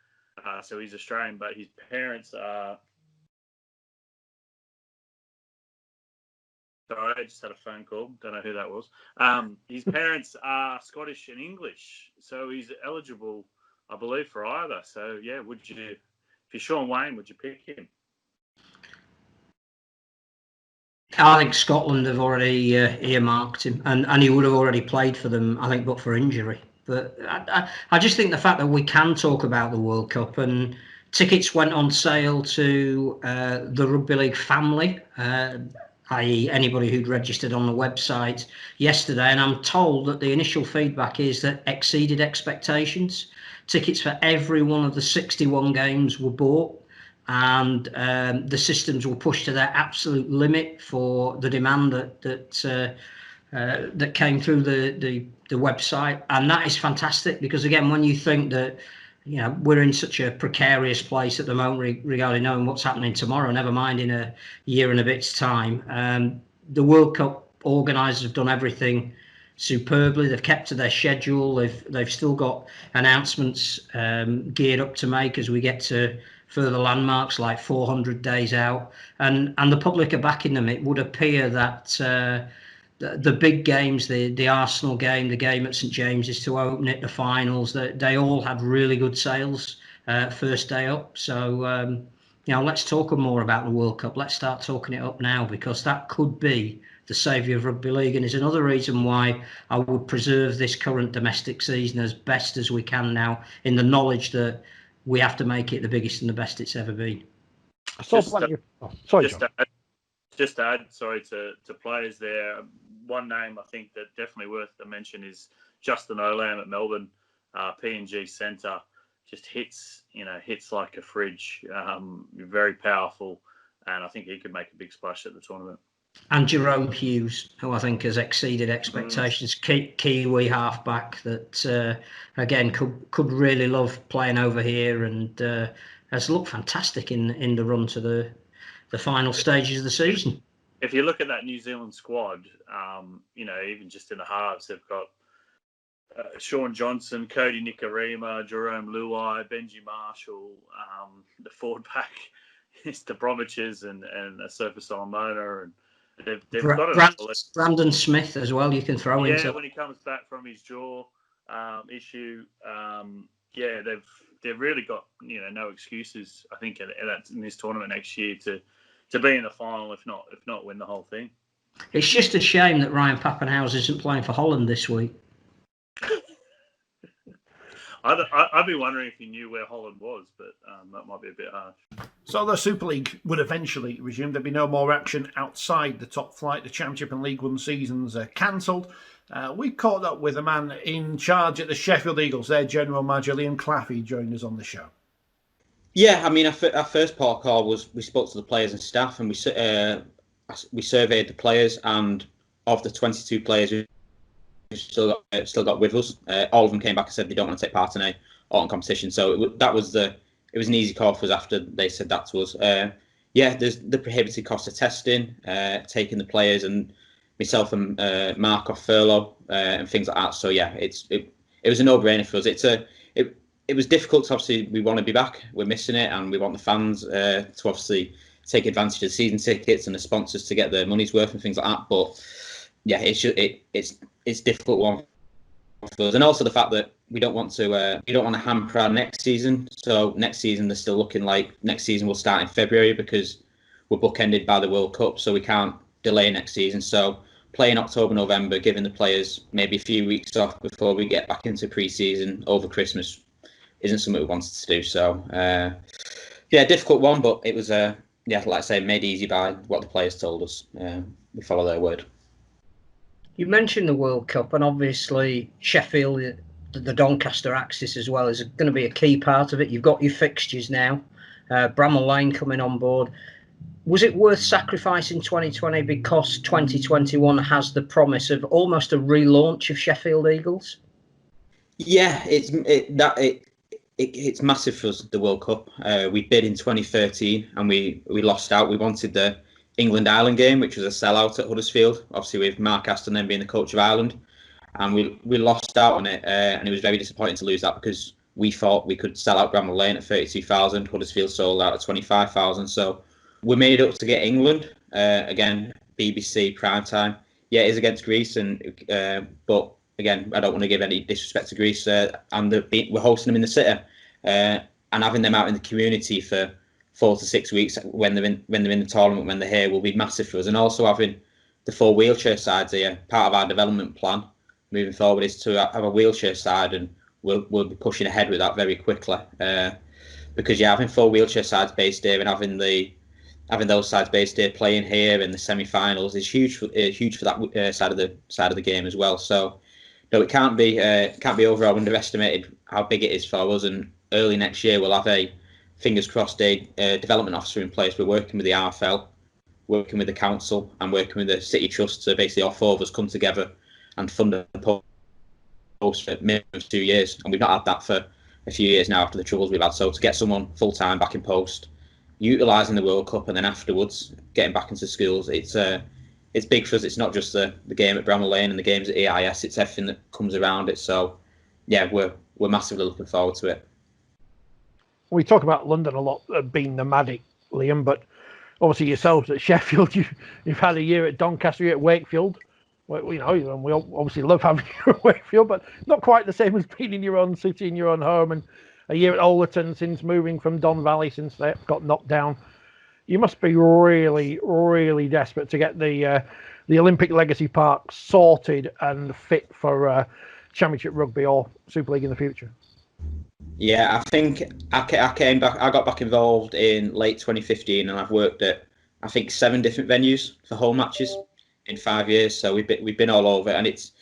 so he's Australian, but his parents are... Sorry, I just had a phone call. Don't know who that was. His parents are Scottish and English, so he's eligible, I believe, for either. So, yeah, if you're Sean Wayne, would you pick him? I think Scotland have already earmarked him, and he would have already played for them, I think, but for injury. But I just think the fact that we can talk about the World Cup, and tickets went on sale to the Rugby League family, i.e. anybody who'd registered on the website yesterday, and I'm told that the initial feedback is that exceeded expectations. Tickets for every one of the 61 games were bought, and the systems will push to their absolute limit for the demand that came through the website, and that is fantastic, because again, when you think that we're in such a precarious place at the moment regarding knowing what's happening tomorrow, never mind in a year and a bit's time, the World Cup organisers have done everything superbly. They've kept to their schedule. They've still got announcements geared up to make as we get to further landmarks like 400 days out, and the public are backing them. It would appear that the big games, the Arsenal game, the game at St James's to open it, the finals, they all had really good sales first day up. So let's talk more about the World Cup. Let's start talking it up now, because that could be the saviour of rugby league, and is another reason why I would preserve this current domestic season as best as we can now, in the knowledge that we have to make it the biggest and the best it's ever been. Just to add, to players there, one name I think that definitely worth a mention is Justin Olam at Melbourne, PNG centre. Just hits like a fridge. Very powerful, and I think he could make a big splash at the tournament. And Jerome Hughes, who I think has exceeded expectations, Kiwi halfback that again could really love playing over here, and has looked fantastic in the run to the final stages of the season. If you look at that New Zealand squad, even just in the halves, they've got Sean Johnson, Cody Nikarima, Jerome Luai, Benji Marshall. The forward pack is the Bromwiches and Sofa Solomona, and they've got Brandon Smith as well. You can throw into. Yeah, when he comes back from his jaw issue, they've really got no excuses. I think in this tournament next year to be in the final, if not win the whole thing. It's just a shame that Ryan Pappenhausen isn't playing for Holland this week. I'd be wondering if he knew where Holland was, but that might be a bit harsh. So the Super League would eventually resume. There'd be no more action outside the top flight. The Championship and League One seasons are cancelled. We caught up with a man in charge at the Sheffield Eagles. Their general manager, Liam Claffey, joined us on the show. Yeah, I mean, our first port of call was we spoke to the players and staff, and we surveyed the players, and of the 22 players who still got with us, all of them came back and said they don't want to take part in a autumn competition. So it was an easy call for us after they said that to us. There's the prohibited cost of testing, taking the players and myself and Mark off furlough and things like that. So yeah, it was a no-brainer for us. It was difficult. Obviously, we want to be back. We're missing it, and we want the fans to obviously take advantage of the season tickets and the sponsors to get their money's worth and things like that. But yeah, it's a difficult one for us, and also the fact that we don't want to hamper our next season. So next season they're still looking like next season will start in February because we're bookended by the World Cup, so we can't delay next season. So playing October, November, giving the players maybe a few weeks off before we get back into pre-season over Christmas isn't something we wanted to do. So difficult one, but it was like I say, made easy by what the players told us. We follow their word. You mentioned the World Cup, and obviously Sheffield, the Doncaster axis as well, is going to be a key part of it. You've got your fixtures now. Bramall Lane coming on board. Was it worth sacrificing 2020 because 2021 has the promise of almost a relaunch of Sheffield Eagles? Yeah, it's massive for us, the World Cup. We bid in 2013 and we lost out. We wanted the England-Ireland game, which was a sellout at Huddersfield, obviously with Mark Aston then being the coach of Ireland. And we lost out on it, and it was very disappointing to lose that because we thought we could sell out Bramall Lane at 32,000. Huddersfield sold out at 25,000. So we made it up to get England, again, BBC, primetime. Yeah, it is against Greece, but again, I don't want to give any disrespect to Greece. And we're hosting them in the city, and having them out in the community for 4 to 6 weeks when they're in the tournament, when they're here, will be massive for us. And also having the 4 wheelchair sides here, part of our development plan moving forward is to have a wheelchair side, and we'll be pushing ahead with that very quickly. Because having 4 wheelchair sides based here and having those sides based here playing here in the semi-finals is huge for that side of the game as well. So no, it can't be over or underestimated how big it is for us. And early next year we'll have a, fingers crossed, a development officer in place. We're working with the RFL, working with the council, and working with the City Trust to basically all 4 of us come together and fund a post for minimum of 2 years. And we've not had that for a few years now after the troubles we've had. So to get someone full time back in post, utilising the World Cup, and then afterwards getting back into schools, it's big for us. It's not just the game at Bramall Lane and the games at EIS. It's everything that comes around it. So yeah, we're massively looking forward to it. We talk about London a lot being nomadic, Liam, but obviously yourselves at Sheffield, you've had a year at Doncaster, at Wakefield. We obviously love having you at Wakefield, but not quite the same as being in your own city, in your own home, and a year at Ollerton since moving from Don Valley since they got knocked down. You must be really, really desperate to get the Olympic Legacy Park sorted and fit for Championship Rugby or Super League in the future. Yeah, I think I came back. I got back involved in late 2015, and I've worked at, I think, 7 different venues for home matches in 5 years. So we've been all over, and it's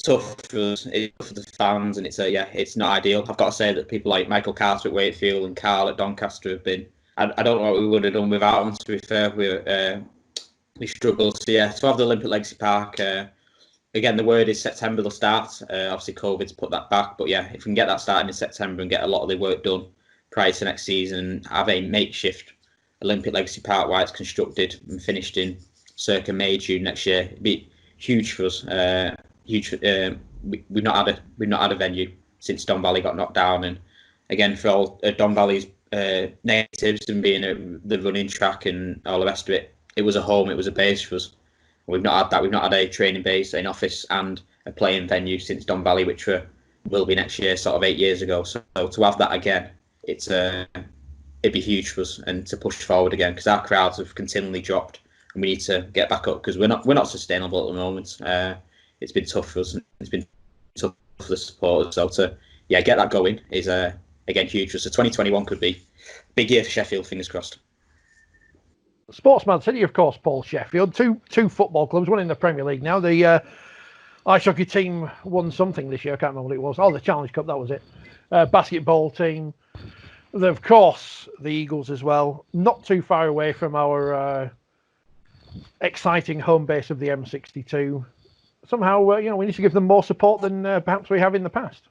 tough for us. It's tough for the fans, and it's not ideal. I've got to say that people like Michael Carter at Wakefield and Carl at Doncaster have been. I don't know what we would have done without them. To be fair, we struggled. So yeah, to have the Olympic Legacy Park. Again, the word is September they'll start. Obviously, COVID's put that back. But yeah, if we can get that started in September and get a lot of the work done prior to next season, have a makeshift Olympic Legacy Park while it's constructed and finished in circa May, June next year, it'd be huge for us. Huge. We've not had a venue since Don Valley got knocked down, and again for all Don Valley's negatives and being the running track and all the rest of it, it was a home, it was a base for us. We've not had that. We've not had a training base, an office, and a playing venue since Don Valley, which will be next year, sort of 8 years ago. So to have that again, it'd be huge for us, and to push forward again, because our crowds have continually dropped and we need to get back up because we're not sustainable at the moment. It's been tough for us, and it's been tough for the supporters. So to get that going is again huge for us. So 2021 could be a big year for Sheffield. Fingers crossed. Sportsman City, of course, Paul. Sheffield, two football clubs, one in the Premier League now. The ice hockey team won something this year. I can't remember what it was. Oh, the Challenge Cup, that was it. Basketball team. Of course, the Eagles as well. Not too far away from our exciting home base of the M62. Somehow, we need to give them more support than perhaps we have in the past.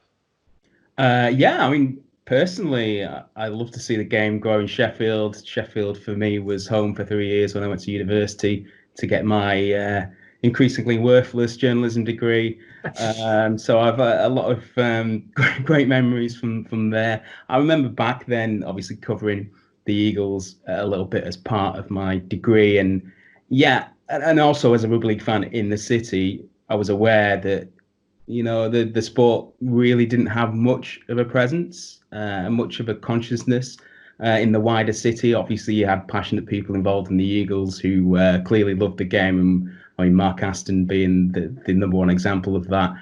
Yeah, I mean, personally, I love to see the game grow in Sheffield. Sheffield, for me, was home for 3 years when I went to university to get my increasingly worthless journalism degree. So I've a lot of great memories from there. I remember back then, obviously, covering the Eagles a little bit as part of my degree. And also as a rugby league fan in the city, I was aware that the sport really didn't have much of a presence, much of a consciousness in the wider city. Obviously, you had passionate people involved in the Eagles who clearly loved the game. And I mean, Mark Aston being the number one example of that.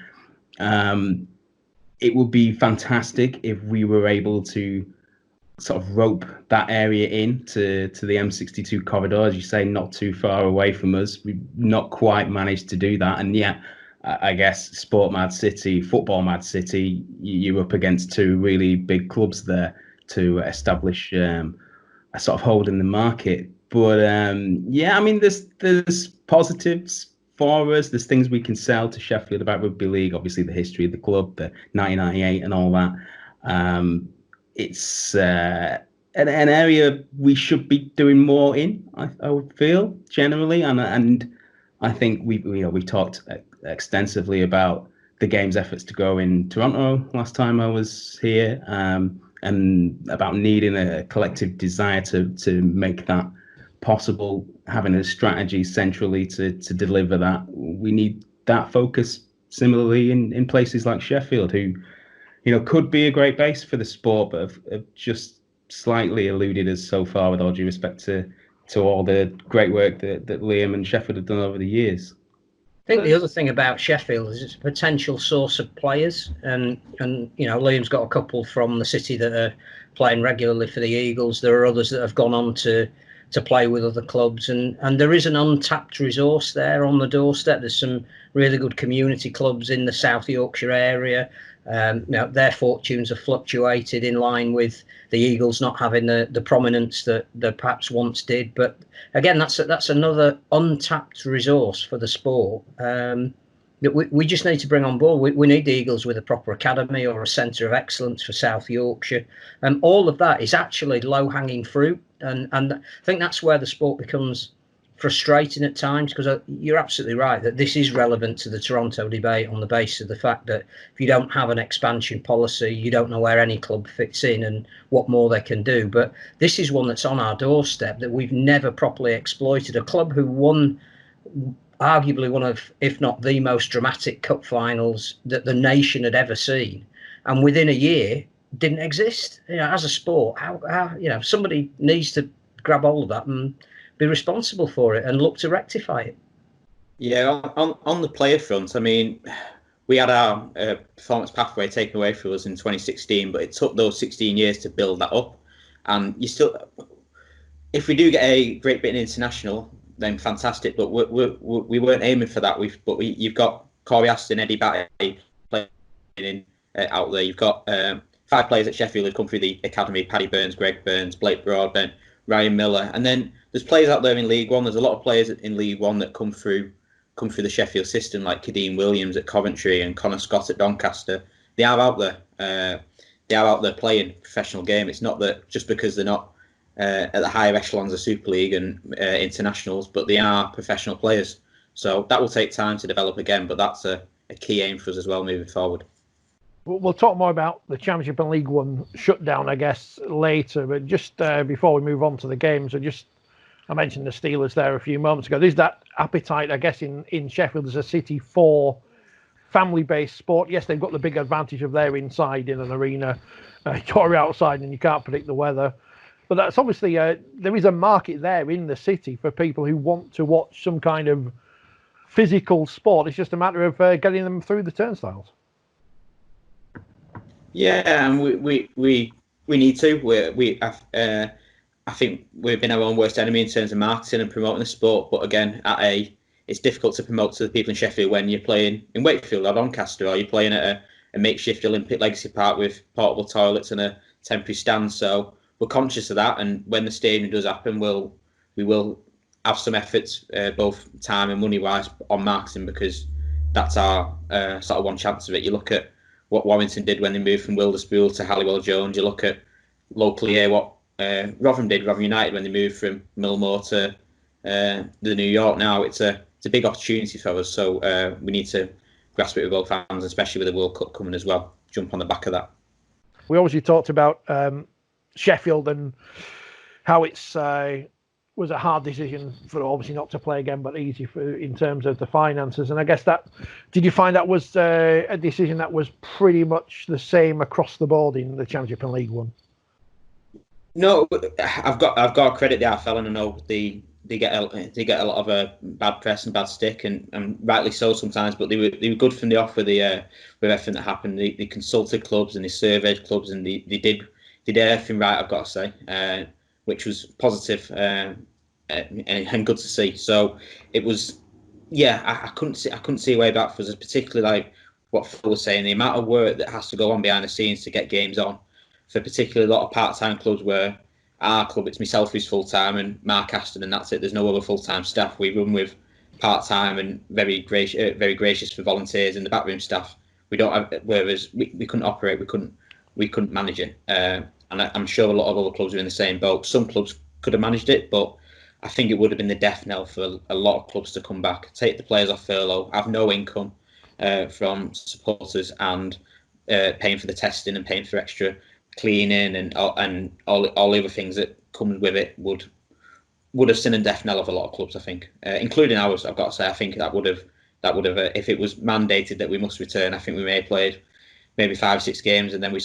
It would be fantastic if we were able to sort of rope that area in to the M62 corridor, as you say, not too far away from us. We've not quite managed to do that. And I guess Football Mad City, you're up against two really big clubs there to establish a sort of hold in the market. But I mean, there's positives for us. There's things we can sell to Sheffield about rugby league. Obviously, the history of the club, the 1998 and all that. It's an area we should be doing more in. I would feel generally, and I think we talked extensively about the game's efforts to go in Toronto last time I was here, and about needing a collective desire to make that possible, having a strategy centrally to deliver that. We need that focus similarly in places like Sheffield, who could be a great base for the sport, but have just slightly eluded us so far, with all due respect to all the great work that Liam and Sheffield have done over the years. I think the other thing about Sheffield is it's a potential source of players, and Liam's got a couple from the city that are playing regularly for the Eagles. There are others that have gone on to play with other clubs, and there is an untapped resource there on the doorstep. There's some really good community clubs in the South Yorkshire area. Their fortunes have fluctuated in line with the Eagles not having the prominence that they perhaps once did. But again, that's another untapped resource for the sport that we just need to bring on board. We need the Eagles with a proper academy or a centre of excellence for South Yorkshire. All of that is actually low-hanging fruit. And I think that's where the sport becomes frustrating at times, because you're absolutely right that this is relevant to the Toronto debate on the basis of the fact that if you don't have an expansion policy, you don't know where any club fits in and what more they can do. But this is one that's on our doorstep that we've never properly exploited. A club who won arguably one of, if not the most dramatic cup finals that the nation had ever seen, and within a year didn't exist. As a sport, how somebody needs to grab hold of that and be responsible for it and look to rectify it. Yeah, on the player front, I mean, we had our performance pathway taken away from us in 2016, but it took those 16 years to build that up. And you still, if we do get a Great Britain international, then fantastic. But we weren't aiming for that. You've got Corey Aston, Eddie Batty playing out there. You've got 5 players at Sheffield who've come through the academy: Paddy Burns, Greg Burns, Blake Broadbent, Ryan Miller, and then there's players out there in League One. There's a lot of players in League One that come through the Sheffield system, like Kadeem Williams at Coventry and Connor Scott at Doncaster. They are out there. They are out there playing professional game. It's not that just because they're not at the higher echelons of Super League and internationals, but they are professional players. So that will take time to develop again, but that's a key aim for us as well moving forward. We'll talk more about the Championship and League One shutdown, I guess, later. But just before we move on to the games, I mentioned the Steelers there a few moments ago. There's that appetite, I guess, in Sheffield as a city for family-based sport. Yes, they've got the big advantage of they're inside in an arena. You're outside and you can't predict the weather. But that's obviously there is a market there in the city for people who want to watch some kind of physical sport. It's just a matter of getting them through the turnstiles. Yeah, and we need to. I think we've been our own worst enemy in terms of marketing and promoting the sport. But again, it's difficult to promote to the people in Sheffield when you're playing in Wakefield or Doncaster, or you're playing at a makeshift Olympic Legacy Park with portable toilets and a temporary stand. So we're conscious of that, and when the stadium does happen, we will have some efforts, both time and money wise, on marketing, because that's our sort of one chance of it. You look at what Warrington did when they moved from Wilderspool to Halliwell Jones. You look at locally here what Rotherham United when they moved from Millmore to the New York. Now it's a big opportunity for us, so we need to grasp it with both hands, especially with the World Cup coming as well. Jump on the back of that. We obviously talked about Sheffield and how it's was a hard decision for obviously not to play again, but easy in terms of the finances. And I guess did you find that was a decision that was pretty much the same across the board in the Championship and League One? No, I've got to credit the RFL, and I know they get a lot of bad press and bad stick, and rightly so sometimes. But they were good from the off with everything that happened. They consulted clubs and they surveyed clubs, and they did everything right, I've got to say, which was positive and good to see. So it was, I couldn't see a way back for us, particularly like what Phil was saying, the amount of work that has to go on behind the scenes to get games on. For particularly a lot of part-time clubs, where our club, it's myself who's full-time and Mark Aston, and that's it. There's no other full-time staff. We run with part-time and very gracious for volunteers and the backroom staff. We don't have, whereas we couldn't operate, we couldn't manage it. And I'm sure a lot of other clubs are in the same boat. Some clubs could have managed it, but I think it would have been the death knell for a lot of clubs to come back, take the players off furlough, have no income from supporters, and paying for the testing and paying for extra cleaning and all the other things that come with it would have seen a death knell of a lot of clubs, I think, including ours. I've got to say, I think that would have if it was mandated that we must return, I think we may have played maybe 5 or 6 games, and then we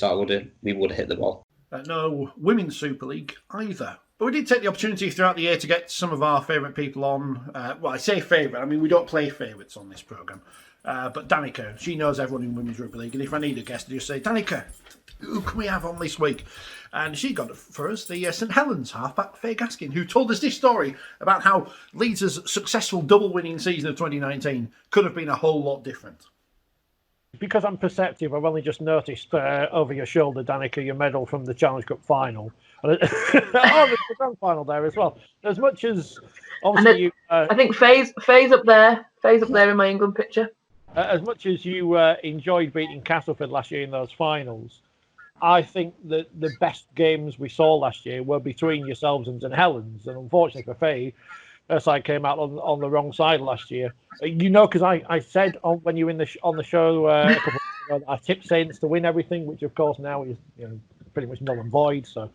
would have hit the wall. No Women's Super League either. But we did take the opportunity throughout the year to get some of our favourite people on. Well, I say favourite, I mean we don't play favourites on this programme. But Danica, she knows everyone in Women's Rugby League, and if I need a guest, I just say, Danica, who can we have on this week? And she got for us the St Helens halfback, Faye Gaskin, who told us this story about how Leeds' successful double-winning season of 2019 could have been a whole lot different. Because I'm perceptive, I've only just noticed over your shoulder, Danica, your medal from the Challenge Cup final. Oh, there's the grand final there as well. As much as obviously I think Faye's up there. Faye's up there in my England picture. As much as you enjoyed beating Castleford last year in those finals, I think that the best games we saw last year were between yourselves and St Helens. And unfortunately for Faye, her side came out on the wrong side last year. Because I said when you were on the show a couple of weeks ago that I tipped Saints to win everything, which of course now is pretty much null and void. So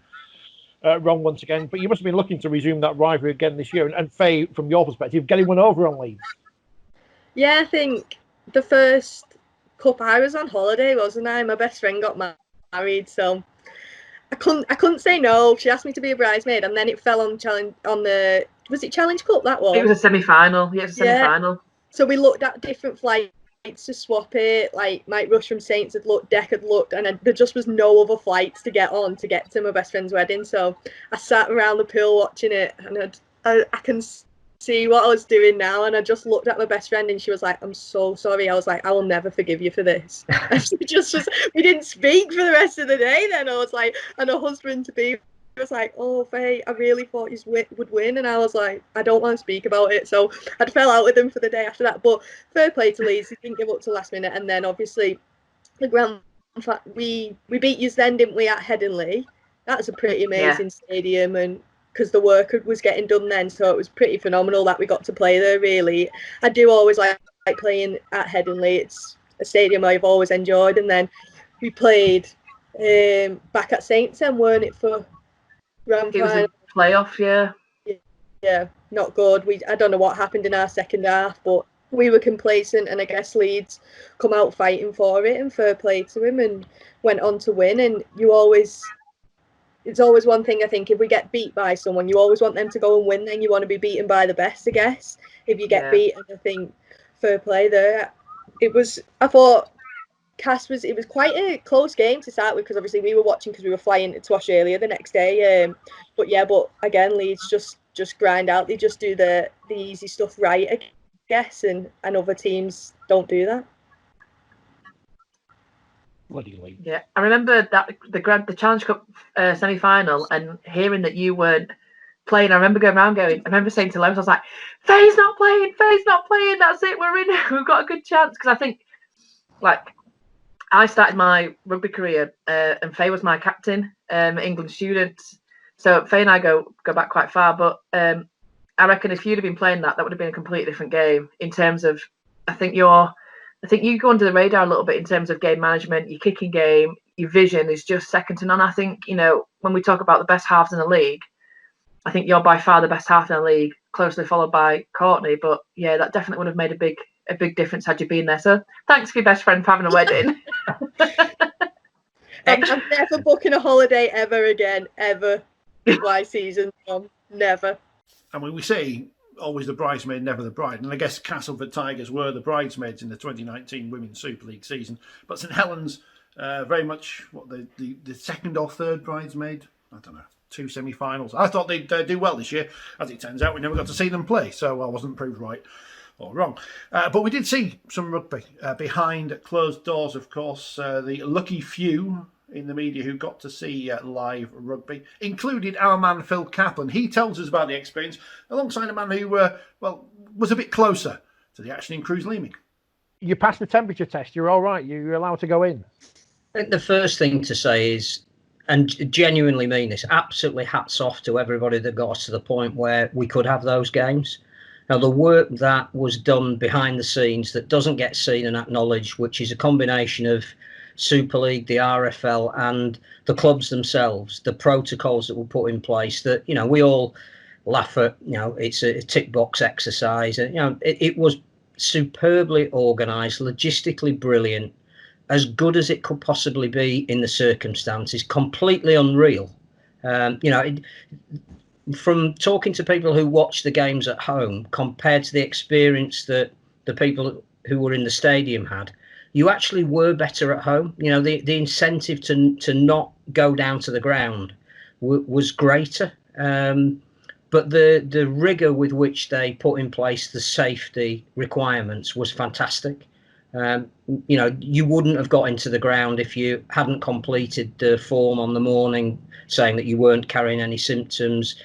wrong once again. But you must have been looking to resume that rivalry again this year. And Faye, from your perspective, getting one over on Leeds. Yeah, I think the first cup I was on holiday, wasn't I? My best friend got married, so I couldn't say no. She asked me to be a bridesmaid, and then it fell on the was it Challenge Cup that one? It was a semi-final. Yeah, it was a semi-final. Yeah. So we looked at different flights to swap it. Like Mike Rush from Saints had looked, Deck had looked, and there just was no other flights to get on to get to my best friend's wedding. So I sat around the pool watching it, and I can see what I was doing now, and I just looked at my best friend, and she was like, "I'm so sorry." I was like, "I will never forgive you for this." And she we didn't speak for the rest of the day. Then I was like, and her husband to be was like, "Oh, Faye, I really thought you would win," and I was like, "I don't want to speak about it." So I fell out with him for the day after that. But fair play to Leeds, he didn't give up till last minute, and then obviously the grand we beat you then, didn't we, at Headingley? That's a pretty amazing stadium, and because the work was getting done then, so it was pretty phenomenal that we got to play there. Really, I do always like playing at Headingley. It's a stadium I've always enjoyed. And then we played back at Saints, and weren't it for grand final? It was a playoff, yeah, not good. I don't know what happened in our second half, but we were complacent, and I guess Leeds come out fighting for it, and fair play to him, and went on to win. And you always it's always one thing. I think if we get beat by someone, you always want them to go and win. Then you want to be beaten by the best, I guess. If you get beaten, I think fair play there. I thought it was quite a close game to start with, because obviously we were watching because we were flying to Australia the next day. But again, Leeds just grind out. They just do the easy stuff right, I guess, and other teams don't do that. Bloody Leeds. Yeah, I remember that the Challenge Cup semi-final, and hearing that you weren't playing. I remember going around I remember saying to Lewis, I was like, Faye's not playing, that's it, we're in, we've got a good chance. Because I think, like, I started my rugby career and Faye was my captain, England student. So Faye and I go back quite far, but I reckon if you'd have been playing that would have been a completely different game in terms of, I think you go under the radar a little bit in terms of game management. Your kicking game, your vision is just second to none. I think, when we talk about the best halves in the league, I think you're by far the best half in the league, closely followed by Courtney. But yeah, that definitely would have made a big difference had you been there. So thanks for your best friend for having a wedding. I'm never booking a holiday ever again, ever. Why season one? Never. I mean, we say always the bridesmaid, never the bride. And I guess Castleford Tigers were the bridesmaids in the 2019 Women's Super League season. But St Helens, very much the second or third bridesmaid. I don't know. 2 semi-finals. I thought they'd do well this year. As it turns out, we never got to see them play, so I wasn't proved right or wrong. But we did see some rugby behind closed doors, of course. The lucky few in the media who got to see live rugby included our man Phil Kaplan. He tells us about the experience alongside a man who, was a bit closer to the action in Cruise Leeming. You passed the temperature test. You're all right. You're allowed to go in. I think the first thing to say is, and genuinely mean this, absolutely hats off to everybody that got us to the point where we could have those games. Now, the work that was done behind the scenes that doesn't get seen and acknowledged, which is a combination of Super League, the RFL, and the clubs themselves, the protocols that were put in place that, we all laugh at, it's a tick box exercise. And, it was superbly organised, logistically brilliant, as good as it could possibly be in the circumstances, completely unreal. From talking to people who watch the games at home compared to the experience that the people who were in the stadium had, you actually were better at home. The incentive to not go down to the ground was greater. But the rigour with which they put in place the safety requirements was fantastic. You wouldn't have got into the ground if you hadn't completed the form on the morning saying that you weren't carrying any symptoms.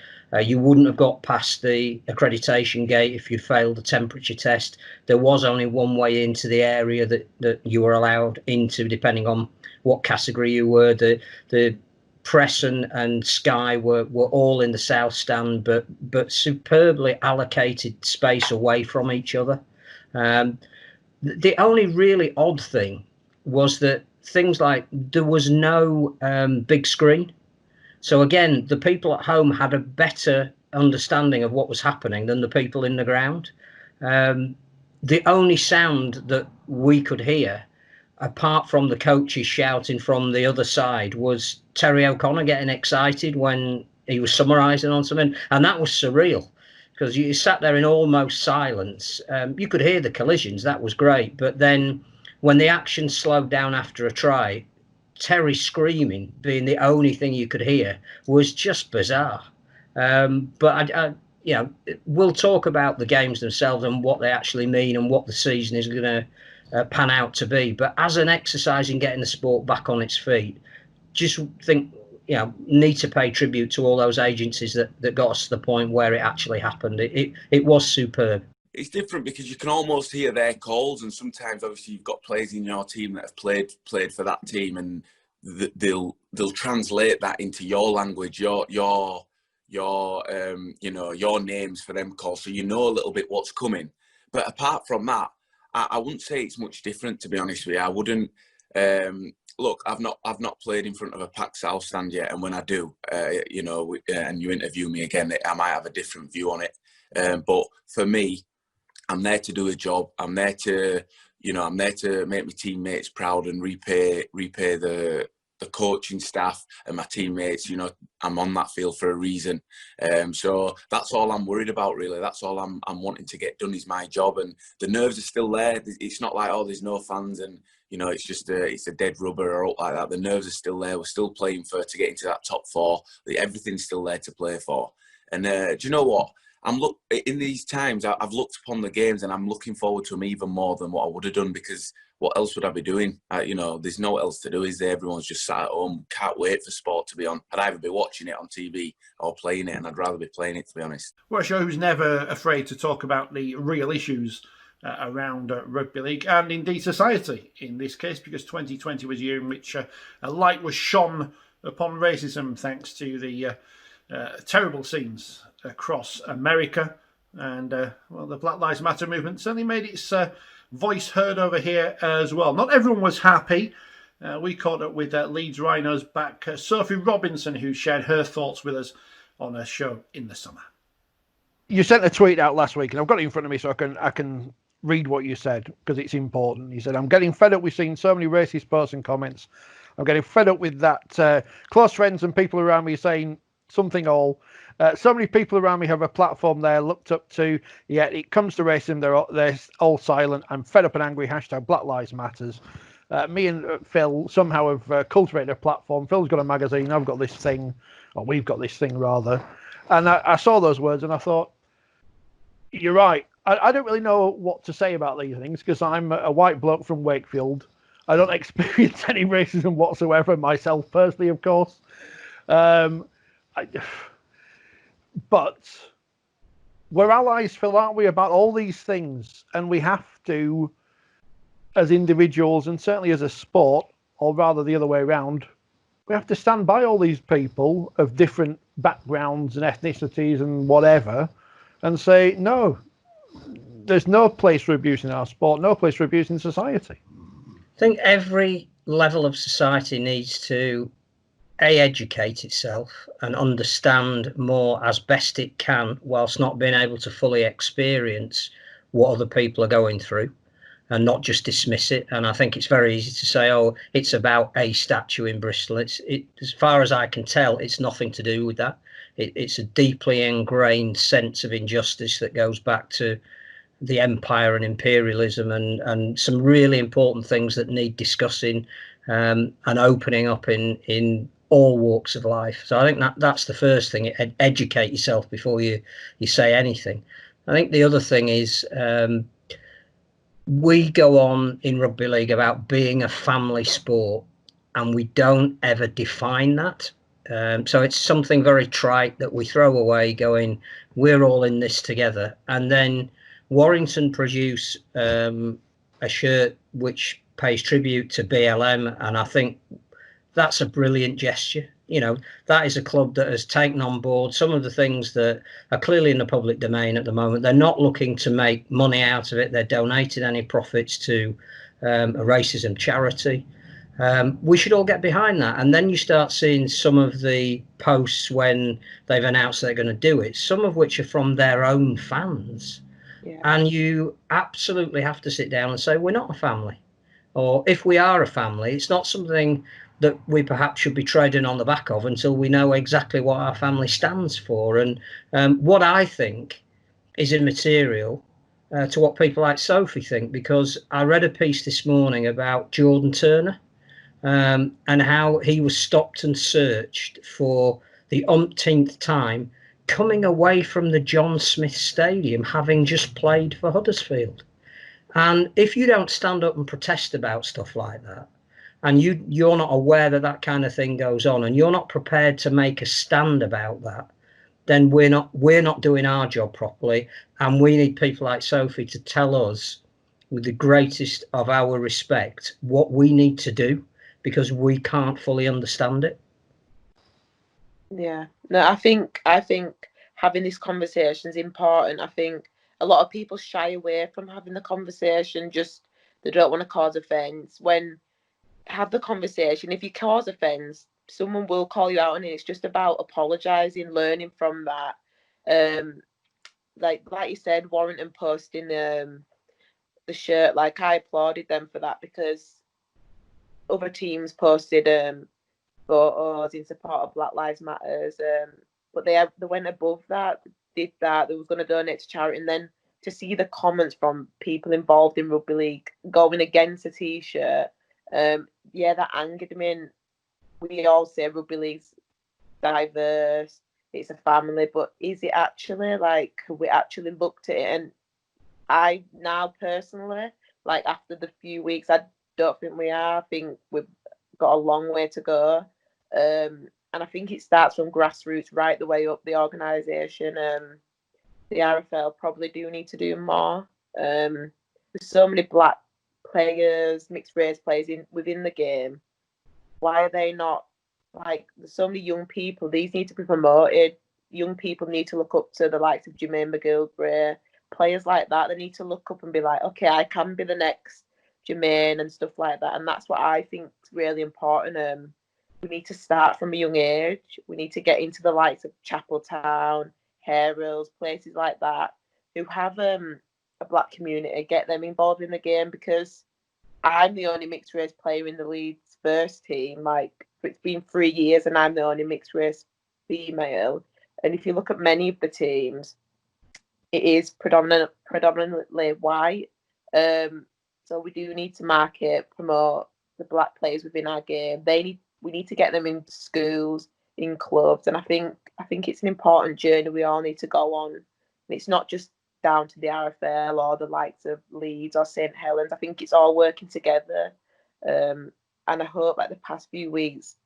You wouldn't have got past the accreditation gate if you failed the temperature test. There was only one way into the area that you were allowed into, depending on what category you were. The press and Sky were all in the south stand, but superbly allocated space away from each other. The only really odd thing was that things like there was no big screen. So again, the people at home had a better understanding of what was happening than the people in the ground. The only sound that we could hear, apart from the coaches shouting from the other side, was Terry O'Connor getting excited when he was summarising on something. And that was surreal, because you sat there in almost silence. You could hear the collisions, that was great. But then when the action slowed down after a try, Terry screaming being the only thing you could hear was just bizarre. But we'll talk about the games themselves and what they actually mean and what the season is going to pan out to be. But as an exercise in getting the sport back on its feet, just think, need to pay tribute to all those agencies that got us to the point where it actually happened. It was superb. It's different because you can almost hear their calls, and sometimes obviously you've got players in your team that have played for that team, and they'll translate that into your language, your names for them calls, so you know a little bit what's coming. But apart from that, I wouldn't say it's much different, to be honest with you. I wouldn't. Look, I've not played in front of a packed South stand yet, and when I do, and you interview me again, I might have a different view on it. But for me, I'm there to do a job. I'm there to make my teammates proud and repay the the coaching staff and my teammates, you know, I'm on that field for a reason. So that's all I'm worried about, really. That's all I'm wanting to get done is my job. And the nerves are still there. It's not like, oh, there's no fans and, you know, it's just it's a dead rubber or like that. The nerves are still there. We're still playing to get into that top four. Everything's still there to play for. And do you know what? In these times, I've looked upon the games and I'm looking forward to them even more than what I would have done, because what else would I be doing? You know, there's no else to do, is there? Everyone's just sat at home. Can't wait for sport to be on. I'd either be watching it on TV or playing it, and I'd rather be playing it, to be honest. We're a show who's never afraid to talk about the real issues around rugby league and indeed society in this case, because 2020 was a year in which a light was shone upon racism thanks to the terrible scenes across America. And well, the Black Lives Matter movement certainly made its voice heard over here as well. Not everyone was happy. We caught up with Leeds Rhinos back Sophie Robinson, who shared her thoughts with us on a show in the summer. You sent a tweet out last week, and I've got it in front of me so I can read what you said, because it's important. You said, "I'm getting fed up with seeing so many racist posts and comments. I'm getting fed up with that close friends and people around me saying something all. So many people around me have a platform they're looked up to, yet it comes to racism, they're all silent. I'm fed up and angry. Hashtag Black Lives Matters." Me and Phil somehow have cultivated a platform. Phil's got a magazine. I've got this thing, or we've got this thing rather. And I saw those words and I thought, you're right. I don't really know what to say about these things, because I'm a white bloke from Wakefield. I don't experience any racism whatsoever myself personally, of course. But we're allies, Phil, aren't we, about all these things? And we have to, as individuals and certainly as a sport, or rather the other way around, we have to stand by all these people of different backgrounds and ethnicities and whatever and say, no, there's no place for abuse in our sport, no place for abuse in society. I think every level of society needs to educate itself and understand more as best it can, whilst not being able to fully experience what other people are going through, and not just dismiss it. And I think it's very easy to say, oh, it's about a statue in Bristol. As far as I can tell, it's nothing to do with that. It's a deeply ingrained sense of injustice that goes back to the empire and imperialism, and some really important things that need discussing and opening up in all walks of life. So I think that's the first thing. Educate yourself before you say anything. I think the other thing is, we go on in rugby league about being a family sport, and we don't ever define that. So it's something very trite that we throw away, going, we're all in this together. And then Warrington produce a shirt which pays tribute to BLM, and I think that's a brilliant gesture. You know, that is a club that has taken on board some of the things that are clearly in the public domain at the moment. They're not looking to make money out of it. They're donating any profits to a racism charity. We should all get behind that. And then you start seeing some of the posts when they've announced they're going to do it, some of which are from their own fans. Yeah. And you absolutely have to sit down and say, we're not a family. Or if we are a family, it's not something that we perhaps should be trading on the back of until we know exactly what our family stands for. And what I think is immaterial to what people like Sophie think, because I read a piece this morning about Jordan Turner and how he was stopped and searched for the umpteenth time coming away from the John Smith Stadium, having just played for Huddersfield. And if you don't stand up and protest about stuff like that, and you're not aware that kind of thing goes on, and you're not prepared to make a stand about that, then we're not doing our job properly. And we need people like Sophie to tell us, with the greatest of our respect, what we need to do, because we can't fully understand it. Yeah, no, I think having this conversation is important. I think a lot of people shy away from having the conversation, just they don't want to cause offence. When have the conversation, if you cause offence, someone will call you out, and it's just about apologising, learning from that. Like you said, Warrington posting the shirt, like I applauded them for that, because other teams posted photos in support of Black Lives Matters. But they went above that, did that. They was going to donate to charity, and then to see the comments from people involved in rugby league going against a t-shirt, that angered me. And we all say rugby league's diverse, it's a family, but is it actually? Like, have we actually looked at it? And I now personally, like, after the few weeks, I don't think we are. I think we've got a long way to go. And I think it starts from grassroots right the way up the organisation. The RFL probably do need to do more. There's so many black players, mixed race players within the game. Why are they not, like, there's so many young people, these need to be promoted. Young people need to look up to the likes of Jermaine McGilvray, players like that. They need to look up and be like, okay, I can be the next Jermaine and stuff like that. And that's what I think is really important. We need to start from a young age. We need to get into the likes of Chapeltown, Harrows, places like that, who have a black community, get them involved in the game, because I'm the only mixed race player in the Leeds first team. Like, it's been 3 years and I'm the only mixed race female. And if you look at many of the teams, it is predominantly white. So we do need to market, promote the black players within our game. We need to get them in schools, in clubs, and I think it's an important journey we all need to go on. And it's not just down to the RFL or the likes of Leeds or St Helens. I think it's all working together, and I hope, like, the past few weeks,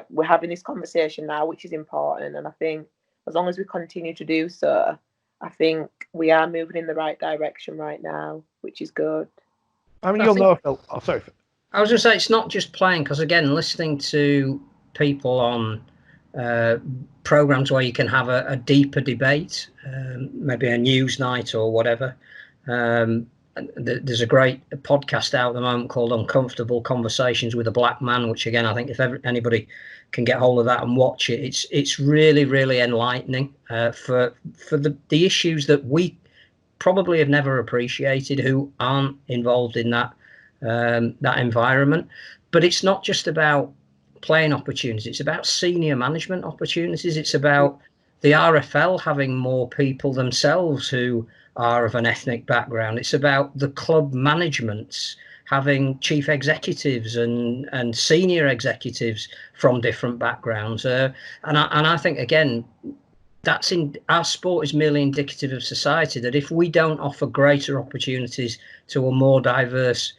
we're having this conversation now, which is important. And I think as long as we continue to do so, I think we are moving in the right direction right now, which is good. I mean, you'll know, Phil. Oh, sorry. I was going to say, it's not just playing, because, again, listening to people on programs where you can have a deeper debate, maybe a news night or whatever. There's a great podcast out at the moment called Uncomfortable Conversations with a Black Man, which, again, I think if anybody can get hold of that and watch it, it's really, really enlightening for the issues that we probably have never appreciated, who aren't involved in that environment. But it's not just about playing opportunities, it's about senior management opportunities. It's about the RFL having more people themselves who are of an ethnic background. It's about the club managements having chief executives and senior executives from different backgrounds. And I think, again, that's in our sport is merely indicative of society, that if we don't offer greater opportunities to a more diverse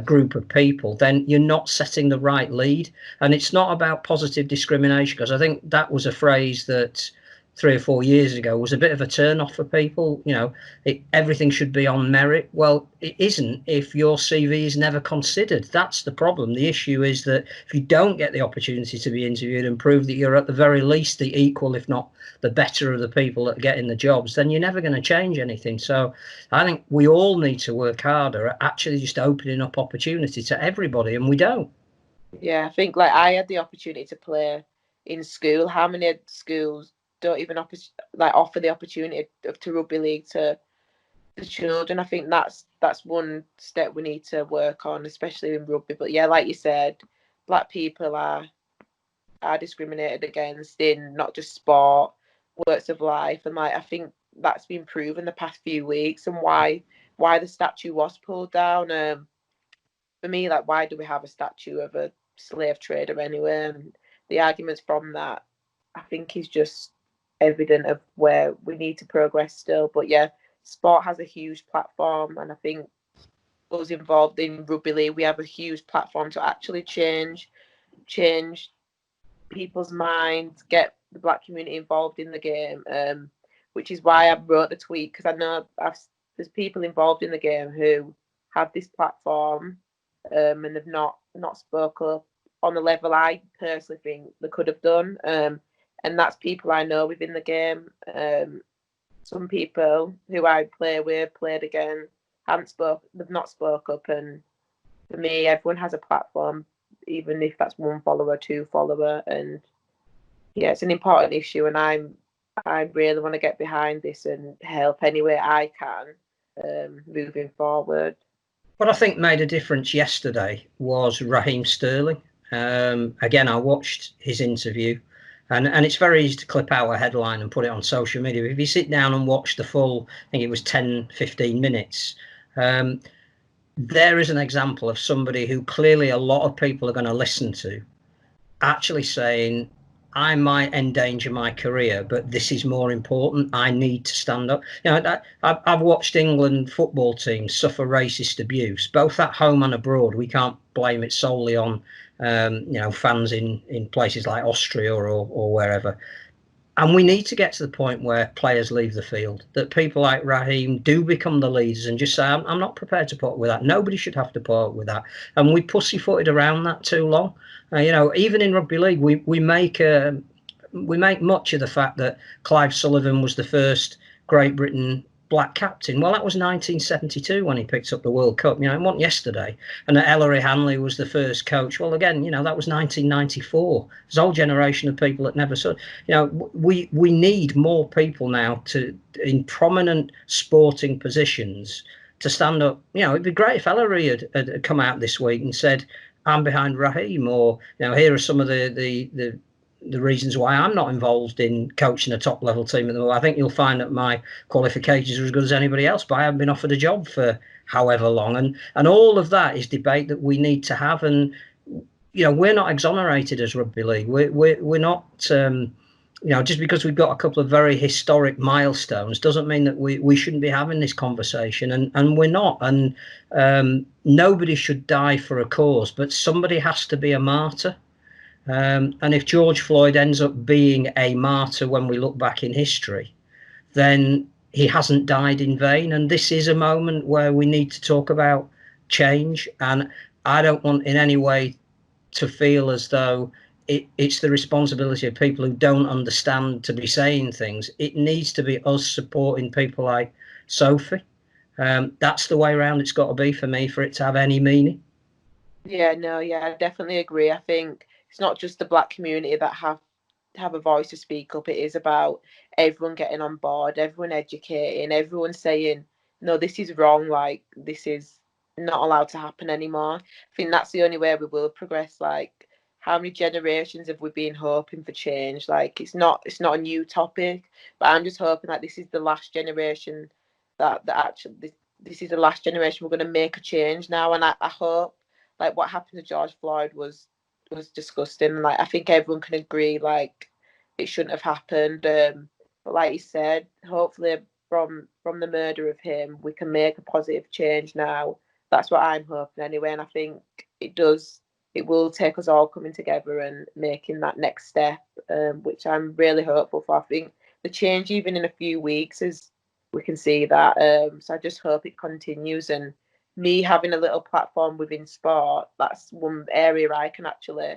group of people, then you're not setting the right lead. And it's not about positive discrimination, because I think that was a phrase that 3 or 4 years ago was a bit of a turn off for people. You know, everything should be on merit. Well, it isn't if your CV is never considered. That's the problem. The issue is that if you don't get the opportunity to be interviewed and prove that you're at the very least the equal, if not the better of the people that are getting the jobs, then you're never going to change anything. So I think we all need to work harder at actually just opening up opportunity to everybody, and we don't. Yeah, I think, like, I had the opportunity to play in school. How many schools don't even offer the opportunity to rugby league to the children? I think that's one step we need to work on, especially in rugby. But yeah, like you said, black people are discriminated against in not just sport, works of life, and, like, I think that's been proven the past few weeks, and why the statue was pulled down. For me, like, why do we have a statue of a slave trader anyway? And the arguments from that, I think, is just evident of where we need to progress still. But yeah, sport has a huge platform, and I think us involved in rugby league, we have a huge platform to actually change people's minds, get the black community involved in the game, which is why I wrote the tweet, because I know there's people involved in the game who have this platform and have not spoke up on the level I personally think they could have done. And that's people I know within the game. Some people who I played again, they've not spoke up. And for me, everyone has a platform, even if that's 1 follower, 2 follower. And yeah, it's an important issue, and I really want to get behind this and help any way I can moving forward. What I think made a difference yesterday was Raheem Sterling. Again, I watched his interview, and it's very easy to clip out a headline and put it on social media. If you sit down and watch the full, I think it was 10, 15 minutes, there is an example of somebody who clearly a lot of people are going to listen to, actually saying, I might endanger my career, but this is more important. I need to stand up. I've watched England football teams suffer racist abuse, both at home and abroad. We can't blame it solely on fans in places like Austria or wherever. And we need to get to the point where players leave the field, that people like Raheem do become the leaders and just say, I'm not prepared to put up with that. Nobody should have to put up with that. And we pussyfooted around that too long. Even in rugby league, we make much of the fact that Clive Sullivan was the first Great Britain black captain. Well, that was 1972 when he picked up the World Cup. It wasn't yesterday. And that Ellery Hanley was the first coach. Well, again, that was 1994. There's a whole generation of people that never saw. We need more people now in prominent sporting positions to stand up. It'd be great if Ellery had come out this week and said, I'm behind Raheem, or here are some of the reasons why I'm not involved in coaching a top level team at the moment. I think you'll find that my qualifications are as good as anybody else, but I haven't been offered a job for however long. And all of that is debate that we need to have. And, we're not exonerated as rugby league. We're not, just because we've got a couple of very historic milestones doesn't mean that we shouldn't be having this conversation. And we're not. And nobody should die for a cause, but somebody has to be a martyr. And if George Floyd ends up being a martyr when we look back in history, then he hasn't died in vain. And this is a moment where we need to talk about change. And I don't want in any way to feel as though it's the responsibility of people who don't understand to be saying things. It needs to be us supporting people like Sophie. That's the way around it's got to be for me, for it to have any meaning. I definitely agree. I think it's not just the black community that have a voice to speak up. It is about everyone getting on board, everyone educating, everyone saying, no, this is wrong. Like, this is not allowed to happen anymore. I think that's the only way we will progress. Like, how many generations have we been hoping for change? Like, it's not a new topic, but I'm just hoping that this is the last generation that actually this is the last generation we're going to make a change now. And I hope, like, what happened to George Floyd was disgusting. Like, I think everyone can agree, like, it shouldn't have happened. But like you said, hopefully from the murder of him, we can make a positive change now. That's what I'm hoping anyway. And I think it will take us all coming together and making that next step, which I'm really hopeful for. I think the change, even in a few weeks, is we can see that. So I just hope it continues. And me having a little platform within sport, that's one area I can actually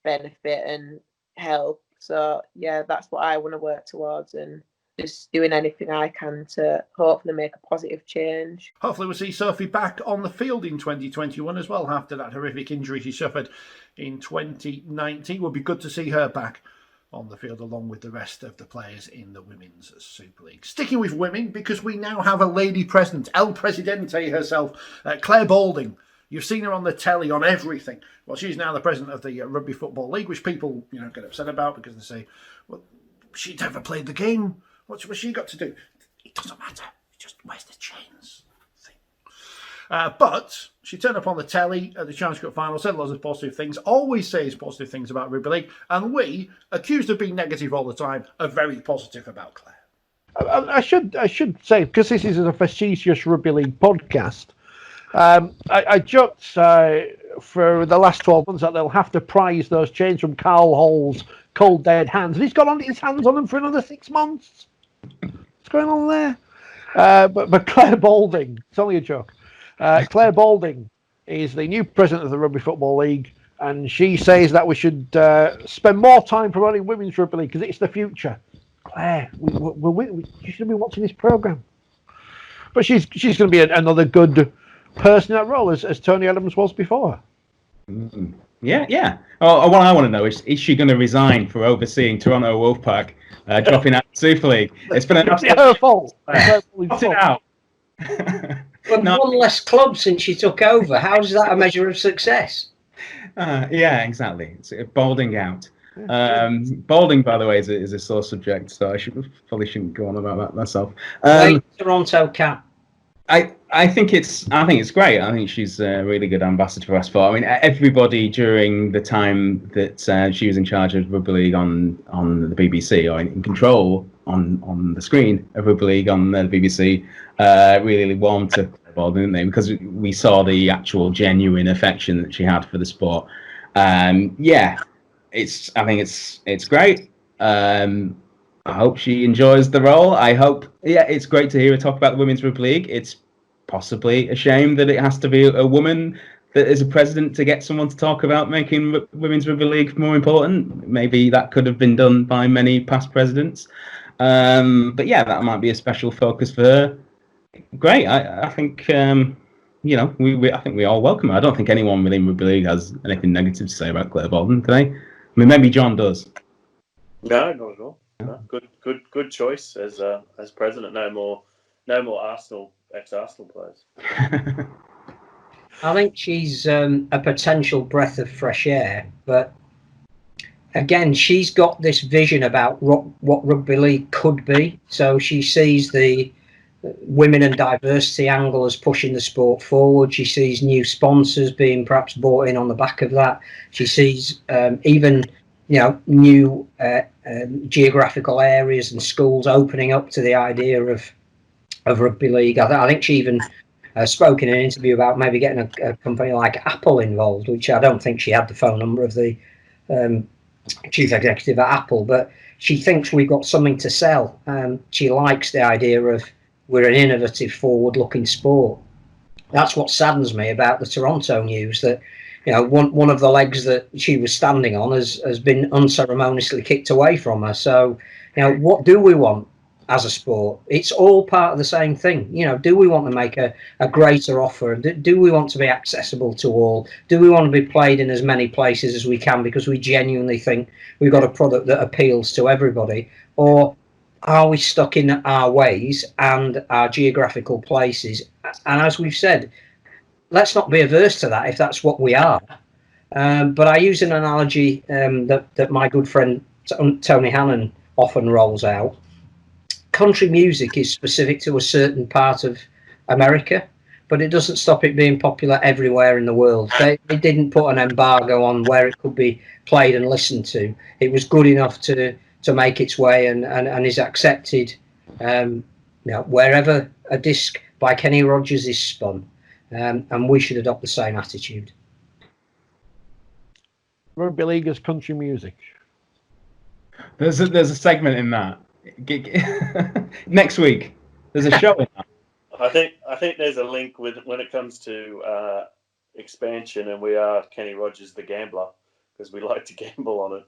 benefit and help. So yeah, that's what I want to work towards, and just doing anything I can to hopefully make a positive change. Hopefully we'll see Sophie back on the field in 2021 as well, after that horrific injury she suffered in 2019. It would be good to see her back on the field along with the rest of the players in the Women's Super League. Sticking with women, because we now have a lady president, El Presidente herself, Claire Balding. You've seen her on the telly, on everything. Well, she's now the president of the Rugby Football League, which people get upset about because they say, well, she never played the game. What's she got to do? It doesn't matter. Just where's the chains thing? But she turned up on the telly at the Challenge Cup final, said lots of positive things, always says positive things about Rugby League, and we, accused of being negative all the time, are very positive about Claire. I should say, because this is a facetious Rugby League podcast, I joked for the last 12 months that they'll have to prize those chains from Carl Hall's cold dead hands, and he's got his hands on them for another 6 months. What's going on there? But Claire Balding, it's only a joke. Claire Balding is the new president of the Rugby Football League, and she says that we should spend more time promoting women's rugby league because it's the future. Claire, you should be watching this programme. But she's going to be another good person in that role, as Tony Adams was before. Yeah. Oh, what I want to know is she going to resign for overseeing Toronto Wolfpack dropping out of the Super League? It's been It's her fault. It's out. But one less club since she took over. How is that a measure of success? Yeah, exactly. It's balding out. Balding, by the way, is a sore subject, so probably shouldn't go on about that myself. Toronto cap. I think it's great. I think she's a really good ambassador for sport. I mean, everybody during the time that she was in charge of rugby league on the BBC, or in control on the screen of rugby league on the BBC, really warmed to Claire Baldwin, didn't they? Because we saw the actual genuine affection that she had for the sport. Yeah, I think it's great. I hope she enjoys the role. It's great to hear her talk about the Women's Rugby League. It's possibly a shame that it has to be a woman that is a president to get someone to talk about making Women's Rugby League more important. Maybe that could have been done by many past presidents. But yeah, that might be a special focus for her. Great. I think, I think we all welcome her. I don't think anyone within Rugby League has anything negative to say about Claire Baldwin today. I mean, maybe John does. No, not at all. No, good choice as president. No more ex-Arsenal players. I think she's a potential breath of fresh air, but again, she's got this vision about what rugby league could be. So she sees the women and diversity angle as pushing the sport forward. She sees new sponsors being perhaps brought in on the back of that. She sees even new geographical areas and schools opening up to the idea of rugby league. I think she even spoke in an interview about maybe getting a company like Apple involved, which I don't think she had the phone number of the chief executive at Apple, but she thinks we've got something to sell. She likes the idea of we're an innovative, forward-looking sport. That's what saddens me about the Toronto news, that one of the legs that she was standing on has been unceremoniously kicked away from her. So, what do we want as a sport? It's all part of the same thing. Do we want to make a greater offer? Do we want to be accessible to all? Do we want to be played in as many places as we can because we genuinely think we've got a product that appeals to everybody? Or are we stuck in our ways and our geographical places? And as we've said, let's not be averse to that if that's what we are. But I use an analogy that my good friend Tony Hannon often rolls out. Country music is specific to a certain part of America, but it doesn't stop it being popular everywhere in the world. They didn't put an embargo on where it could be played and listened to. It was good enough to make its way and is accepted wherever a disc by Kenny Rogers is spun. And we should adopt the same attitude. Rugby league as country music. There's a segment in that. Next week, there's a show in that. I think there's a link with when it comes to expansion, and we are Kenny Rogers the gambler because we like to gamble on it.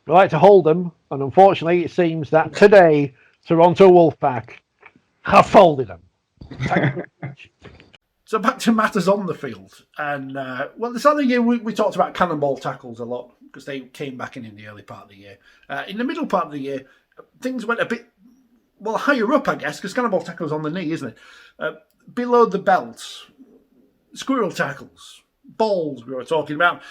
We like to hold them, and unfortunately, it seems that today Toronto Wolfpack have folded them. So back to matters on the field, and this other year we talked about cannonball tackles a lot because they came back in the early part of the year. In the middle part of the year, things went a bit higher up, I guess, because cannonball tackles on the knee, isn't it? Below the belt, squirrel tackles, balls. We were talking about.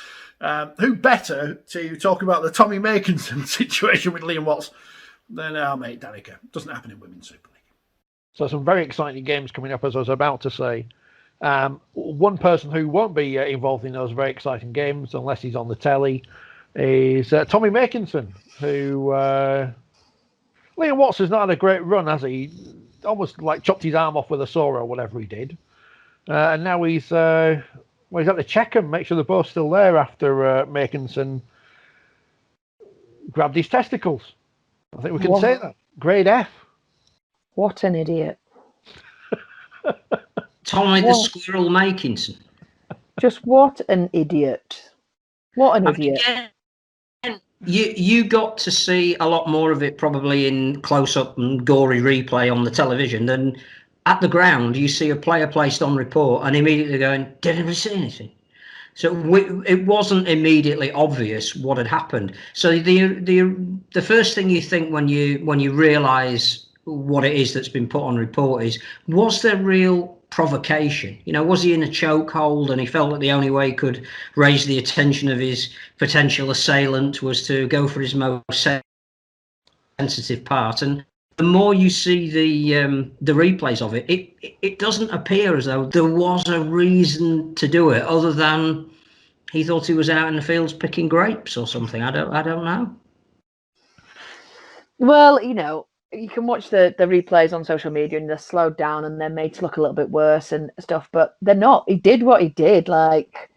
Who better to talk about the Tommy Makinson situation with Liam Watts than our mate Danica? Doesn't happen in Women's Super League. So some very exciting games coming up, as I was about to say. One person who won't be involved in those very exciting games, unless he's on the telly, is Tommy Makinson, who Liam Watts has not had a great run, has he? Almost like chopped his arm off with a saw or whatever he did. And now he's at the Checkham, make sure they're both still there after Makinson grabbed his testicles. I think we can say that. Grade F. What an idiot. Tommy the Squirrel Makinson. Just what an idiot. What an idiot. Again, you got to see a lot more of it probably in close-up and gory replay on the television than at the ground. You see a player placed on report and immediately going, did anybody see anything? So it wasn't immediately obvious what had happened. So the first thing you think when you realise what it is that's been put on report is, was there real provocation? You know, was he in a chokehold and he felt that the only way he could raise the attention of his potential assailant was to go for his most sensitive part? And the more you see the replays of it, it doesn't appear as though there was a reason to do it, other than he thought he was out in the fields picking grapes or something. I don't know. Well, you know, you can watch the replays on social media and they're slowed down and they're made to look a little bit worse and stuff, but they're not. He did what he did. Like,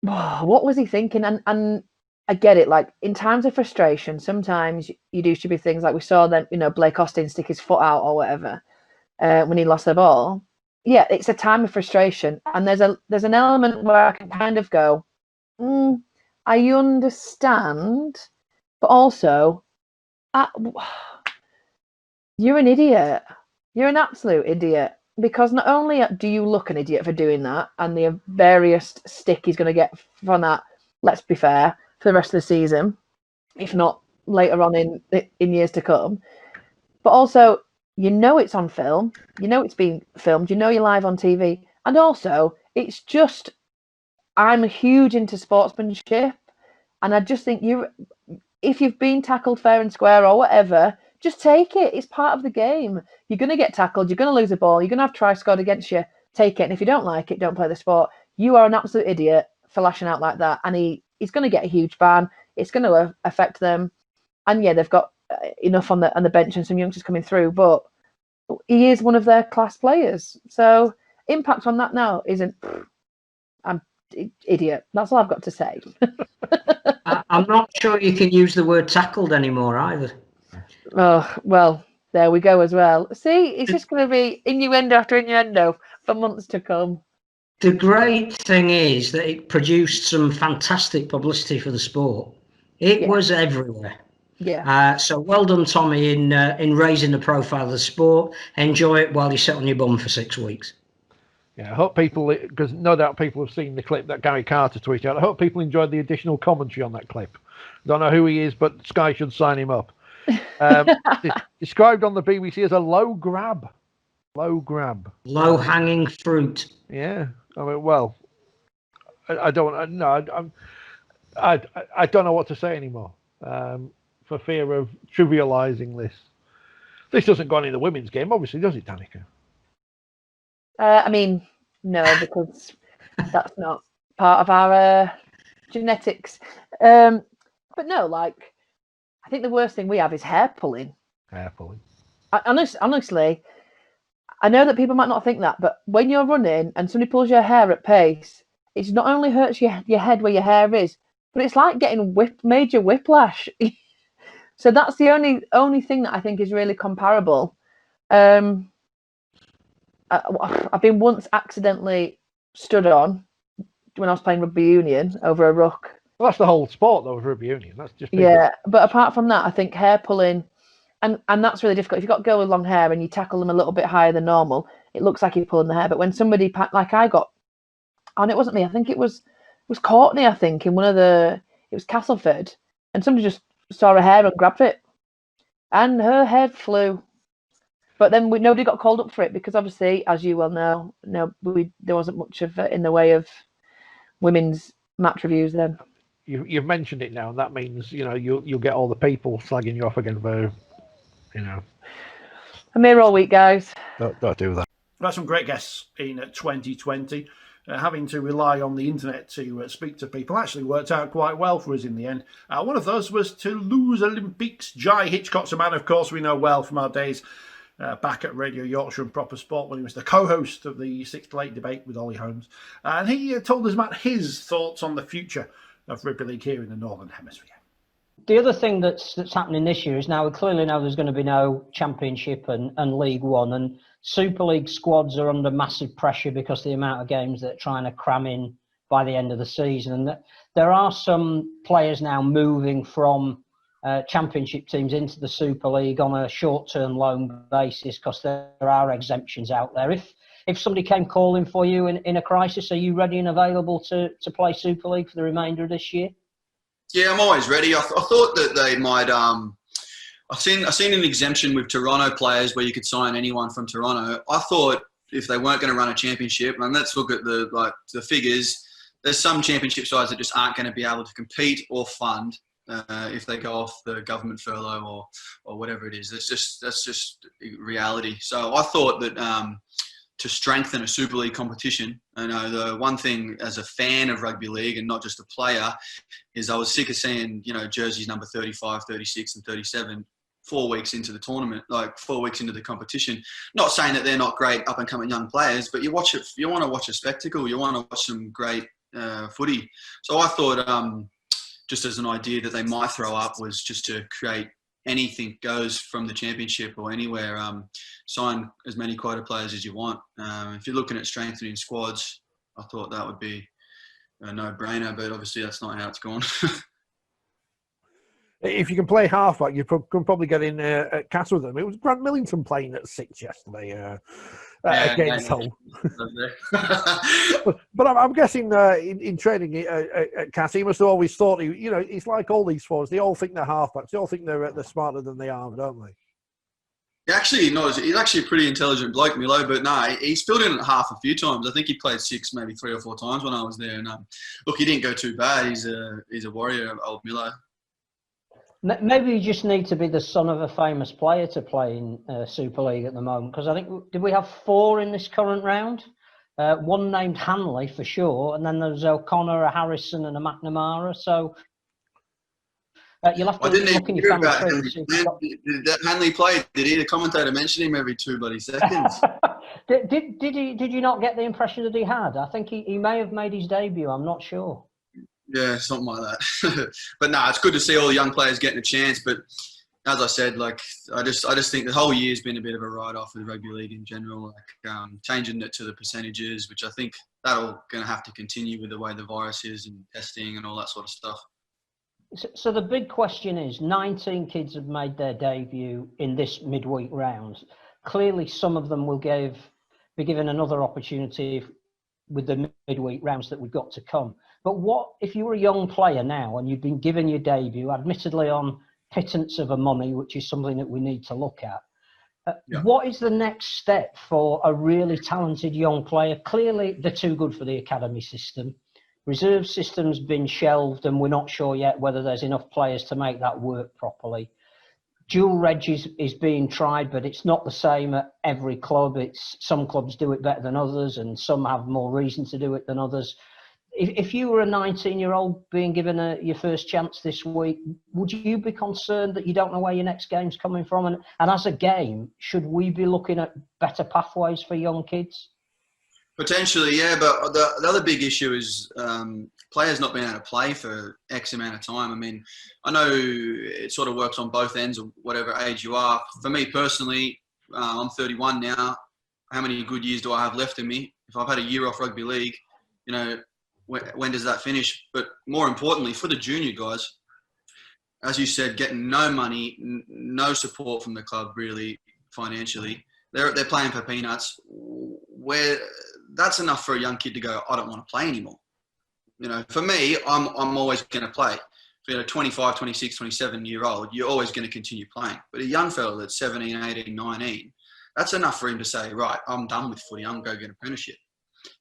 what was he thinking? And I get it. Like, in times of frustration, sometimes you do stupid things. Like we saw then, you know, Blake Austin stick his foot out or whatever when he lost the ball. Yeah, it's a time of frustration, and there's an element where I can kind of go, I understand, but also, you're an idiot. You're an absolute idiot, because not only do you look an idiot for doing that, and the various stick he's going to get from that, let's be fair, for the rest of the season, if not later on in years to come, but also, you know it's on film, you know it's being filmed, you know you're live on TV, and also it's just, I'm huge into sportsmanship, and I just think if you've been tackled fair and square or whatever, just take it. It's part of the game. You're going to get tackled, you're going to lose a ball, you're going to have try scored against you, take it, and if you don't like it, don't play the sport. You are an absolute idiot for lashing out like that, and he's going to get a huge ban. It's going to affect them, and yeah, they've got enough on the bench and some youngsters coming through, but he is one of their class players. So impact on that now isn't. I'm idiot. That's all I've got to say. I'm not sure you can use the word tackled anymore either. Oh well, there we go as well. See, it's just going to be innuendo after innuendo for months to come. The great thing is that it produced some fantastic publicity for the sport. It was everywhere. Yeah. So well done, Tommy, in raising the profile of the sport. Enjoy it while you sit on your bum for 6 weeks. Yeah, I hope people, because no doubt people have seen the clip that Gary Carter tweeted out. I hope people enjoyed the additional commentary on that clip. Don't know who he is, but Sky should sign him up. Described on the BBC as a low grab. Low hanging fruit. Yeah. I mean, well, I don't know. I don't know what to say anymore. For fear of trivialising this. This doesn't go on in the women's game, obviously, does it, Danica? I mean, no, because that's not part of our genetics. But no, like, I think the worst thing we have is hair pulling. Hair pulling. Honestly, I know that people might not think that, but when you're running and somebody pulls your hair at pace, it not only hurts your head where your hair is, but it's like getting major whiplash. So that's the only thing that I think is really comparable. I've been once accidentally stood on when I was playing rugby union over a ruck. Well, that's the whole sport, though, of rugby union. That's just but apart from that, I think hair pulling, and that's really difficult. If you've got a girl with long hair and you tackle them a little bit higher than normal, it looks like you're pulling the hair. But when somebody, like I got, and it wasn't me, I think it was Courtney, I think, in it was Castleford, and somebody just saw her hair and grabbed it, and her head flew. But then nobody got called up for it because obviously, as you well know, there wasn't much of in the way of women's match reviews then. You've mentioned it now, and that means you'll get all the people slagging you off again for I'm here all week, guys. Don't do that. We've had some great guests in 2020. Having to rely on the internet to speak to people actually worked out quite well for us in the end. One of those was Toulouse Olympiques. Jai Hitchcock's a man, of course, we know well from our days back at Radio Yorkshire and Proper Sport when he was the co-host of the 6 to 8 debate with Ollie Holmes. And he told us about his thoughts on the future of rugby league here in the Northern Hemisphere. The other thing that's happening this year is now we clearly know there's going to be no Championship and League One, and Super League squads are under massive pressure because of the amount of games that they're trying to cram in by the end of the season. And there are some players now moving from Championship teams into the Super League on a short-term loan basis because there are exemptions out there. If somebody came calling for you in a crisis, are you ready and available to play Super League for the remainder of this year? Yeah, I'm always ready. I thought that they might. I've seen an exemption with Toronto players where you could sign anyone from Toronto. I thought if they weren't going to run a championship, and let's look at the figures. There's some championship sides that just aren't going to be able to compete or fund if they go off the government furlough or whatever it is. That's just reality. So I thought that to strengthen a Super League competition, I know the one thing as a fan of rugby league and not just a player is I was sick of seeing, jerseys number 35, 36 and 37 4 weeks into the tournament, like 4 weeks into the competition. Not saying that they're not great up and coming young players, but you want to watch a spectacle. You want to watch some great footy. So I thought just as an idea that they might throw up was just to create anything goes from the championship or anywhere. Sign as many quota players as you want. If you're looking at strengthening squads, I thought that would be a no-brainer, but obviously that's not how it's gone. If you can play halfback, you can probably get in at Castle with them. It was Grant Millington playing at 6 yesterday against Hull. But I'm guessing in training at Cass, he must have always thought, it's like all these forwards. They all think they're halfbacks. They all think they're smarter than they are, don't they? He's actually a pretty intelligent bloke, Milo, but no, he's filled in at half a few times. I think he played 6, maybe 3 or 4 times when I was there. And look, he didn't go too bad. He's a warrior, old Milo. Maybe you just need to be the son of a famous player to play in Super League at the moment, because I think, did we have 4 in this current round? One named Hanley for sure, and then there's O'Connor, a Harrison and a McNamara. So you'll have to look in your family tree. Did Hanley play? Did he? The commentator mentioned him every 2 bloody seconds. Did you not get the impression that he had? I think he may have made his debut. I'm not sure. Yeah, something like that. But no, it's good to see all the young players getting a chance. But as I said, I just think the whole year's been a bit of a write-off for the rugby league in general. Changing it to the percentages, which I think that'll going to have to continue with the way the virus is and testing and all that sort of stuff. So the big question is, 19 kids have made their debut in this midweek round. Clearly, some of them will be given another opportunity with the midweek rounds that we've got to come. But what if you were a young player now and you'd been given your debut, admittedly on pittance of a money, which is something that we need to look at. What is the next step for a really talented young player? Clearly, they're too good for the academy system. Reserve system's been shelved and we're not sure yet whether there's enough players to make that work properly. Dual reg is being tried, but it's not the same at every club. Some clubs do it better than others and some have more reason to do it than others. If you were a 19-year-old being given your first chance this week, would you be concerned that you don't know where your next game's coming from? And as a game, should we be looking at better pathways for young kids? Potentially, yeah. But the other big issue is players not being able to play for X amount of time. I mean, I know it sort of works on both ends of whatever age you are. For me personally, I'm 31 now. How many good years do I have left in me? If I've had a year off rugby league, when does that finish? But more importantly, for the junior guys, as you said, getting no money, no support from the club really financially. They're playing for peanuts. Where that's enough for a young kid to go, I don't want to play anymore. For me, I'm always going to play. For a 25, 26, 27-year-old, you're always going to continue playing. But a young fella that's 17, 18, 19, that's enough for him to say, right, I'm done with footy. I'm going to go get an apprenticeship.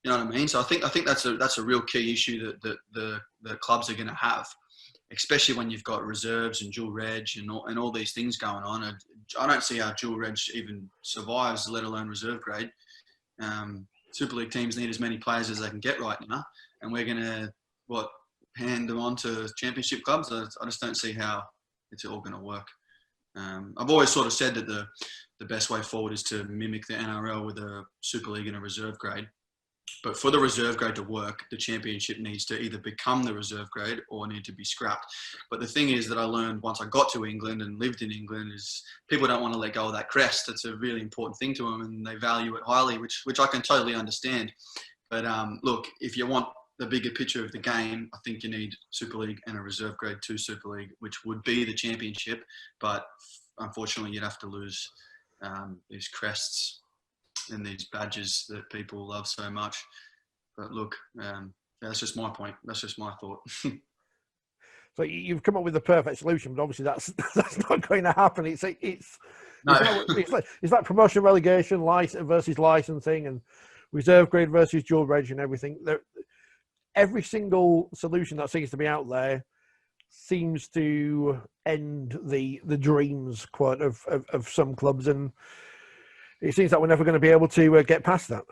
You know what I mean? So I think that's a real key issue that the clubs are going to have, especially when you've got reserves and dual reg and all these things going on. I don't see how dual reg even survives, let alone reserve grade. Super League teams need as many players as they can get right now, and we're going to hand them on to championship clubs. I just don't see how it's all going to work. I've always sort of said that the best way forward is to mimic the NRL with a Super League and a reserve grade. But for the reserve grade to work, the championship needs to either become the reserve grade or need to be scrapped. But the thing is that I learned once I got to England and lived in England is people don't want to let go of that crest. It's a really important thing to them and they value it highly, which I can totally understand. But look, if you want the bigger picture of the game, I think you need Super League and a reserve grade 2 Super League, which would be the championship. But unfortunately, you'd have to lose these crests and these badges that people love so much. But look, that's just my point. That's just my thought. So you've come up with the perfect solution, but obviously that's not going to happen. No. It's like promotion, relegation, versus licensing, and reserve grade versus dual reg and everything. Every single solution that seems to be out there seems to end the dreams, quote, of some clubs, and it seems that we're never going to be able to get past that.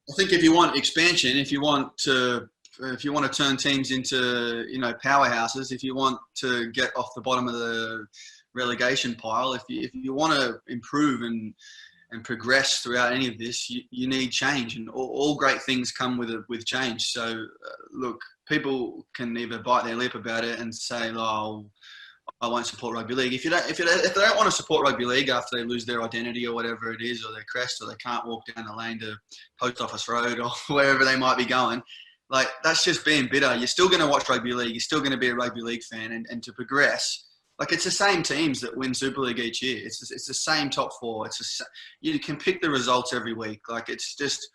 I think if you want expansion, if you want to turn teams into powerhouses, if you want to get off the bottom of the relegation pile, if you want to improve and progress throughout any of this, you need change, and all great things come with change. So look, people can either bite their lip about it and say, "Oh, I won't support rugby league." If they don't want to support rugby league after they lose their identity or whatever it is, or their crest, or they can't walk down the lane to Post Office Road or wherever they might be going, like, that's just being bitter. You're still going to watch rugby league. You're still going to be a rugby league fan, and to progress. Like, it's the same teams that win Super League each year. It's the same top four. You can pick the results every week. Like, it's just,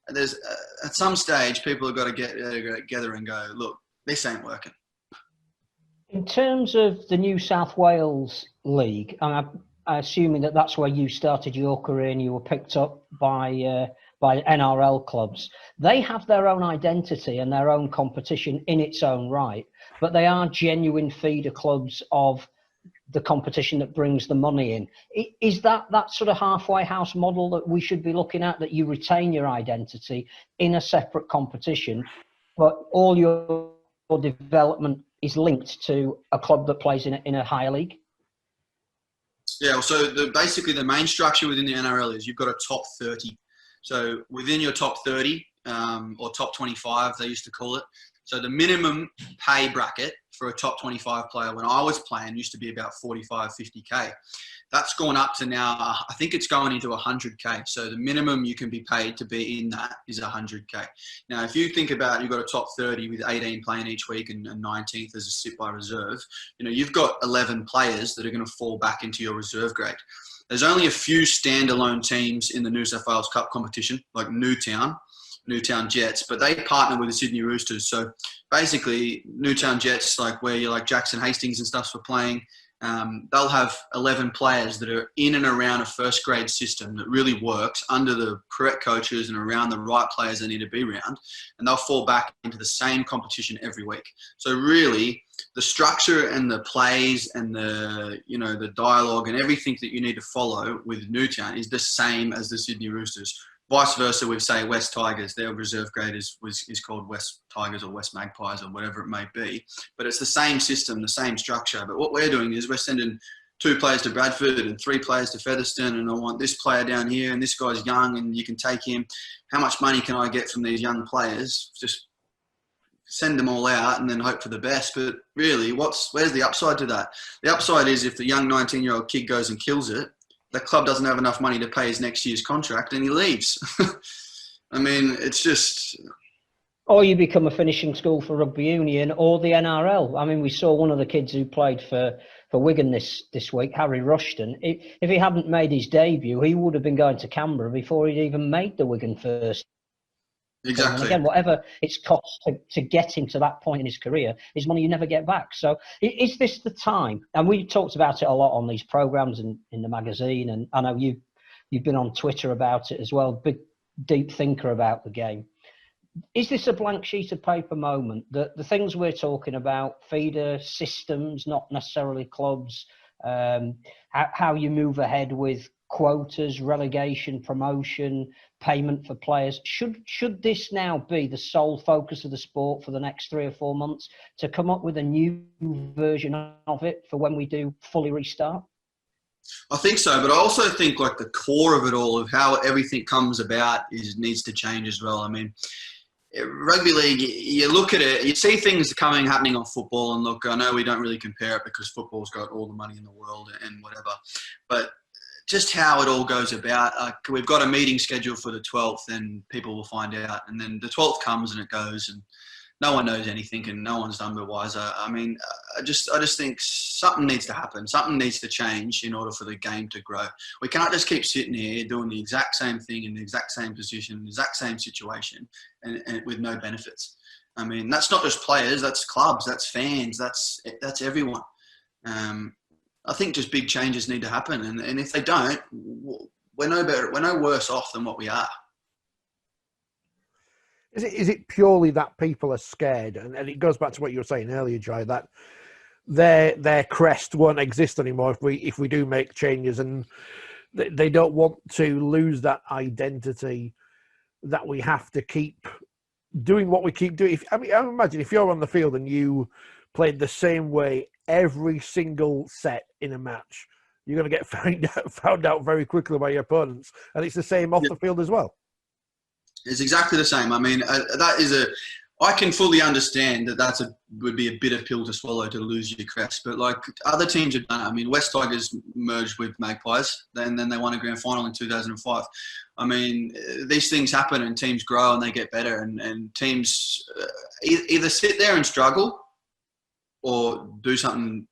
there's at some stage people have got to get together and go, look, this ain't working. In terms of the New South Wales League, I'm assuming that's where you started your career and you were picked up by NRL clubs. They have their own identity and their own competition in its own right, but they are genuine feeder clubs of the competition that brings the money in. Is that sort of halfway house model that we should be looking at, that you retain your identity in a separate competition, but all your development is linked to a club that plays in a higher league? Yeah, so basically the main structure within the NRL is you've got a top 30. So within your top 30, or top 25, they used to call it. So the minimum pay bracket for a top 25 player when I was playing used to be about 45, 50K. That's gone up to now, I think it's going into 100K. So the minimum you can be paid to be in that is 100K. Now, if you think about, you've got a top 30 with 18 playing each week and 19th as a sit by reserve, you've got 11 players that are going to fall back into your reserve grade. There's only a few standalone teams in the New South Wales Cup competition, like Newtown Jets, but they partner with the Sydney Roosters. So basically, Newtown Jets, like where you're like Jackson Hastings and stuff for playing, they'll have 11 players that are in and around a first grade system that really works under the correct coaches and around the right players they need to be around, and they'll fall back into the same competition every week. So really, the structure and the plays and the dialogue and everything that you need to follow with Newtown is the same as the Sydney Roosters. Vice versa with, say, West Tigers. Their reserve grade is called West Tigers or West Magpies or whatever it may be. But it's the same system, the same structure. But what we're doing is we're sending 2 players to Bradford and 3 players to Featherston, and I want this player down here, and this guy's young and you can take him. How much money can I get from these young players? Just send them all out and then hope for the best. But really, where's the upside to that? The upside is if the young 19-year-old kid goes and kills it, the club doesn't have enough money to pay his next year's contract and he leaves. I mean, it's just... Or you become a finishing school for rugby union or the NRL. I mean, we saw one of the kids who played for Wigan this week, Harry Rushton. If he hadn't made his debut, he would have been going to Canberra before he'd even made the Wigan first. Exactly. And again, whatever it's cost to get him to that point in his career is money you never get back. So is this the time? And we talked about it a lot on these programs and in the magazine. And I know you've been on Twitter about it as well. Big, deep thinker about the game. Is this a blank sheet of paper moment? The things we're talking about, feeder systems, not necessarily clubs, how you move ahead with quotas, relegation, promotion, payment for players. Should this now be the sole focus of the sport for the next 3 or 4 months, to come up with a new version of it for when we do fully restart? I think so, but I also think like the core of it all, of how everything comes about, needs to change as well. I mean, rugby league, you look at it, you see things happening on football, and look, I know we don't really compare it because football's got all the money in the world and whatever, but just how it all goes about. We've got a meeting scheduled for the 12th and people will find out, and then the 12th comes and it goes and no one knows anything and no one's none the wiser. I mean, I just think something needs to happen. Something needs to change in order for the game to grow. We can't just keep sitting here doing the exact same thing in the exact same position, the exact same situation, and with no benefits. I mean, that's not just players, that's clubs, that's fans, that's everyone. I think just big changes need to happen, and if they don't, we're no better, we're no worse off than what we are. Is it purely that people are scared, and it goes back to what you were saying earlier, Jai, that their crest won't exist anymore if we do make changes, and they don't want to lose that identity that we have to keep doing what we keep doing. I imagine if you're on the field and you played the same way every single set in a match, you're going to get found out very quickly by your opponents, and it's the same off the field as well. It's exactly the same. I mean, I can fully understand that would be a bitter pill to swallow to lose your crest, but like other teams have done it. I mean, West Tigers merged with Magpies, and then they won a grand final in 2005. I mean, these things happen and teams grow and they get better, and teams either sit there and struggle or do something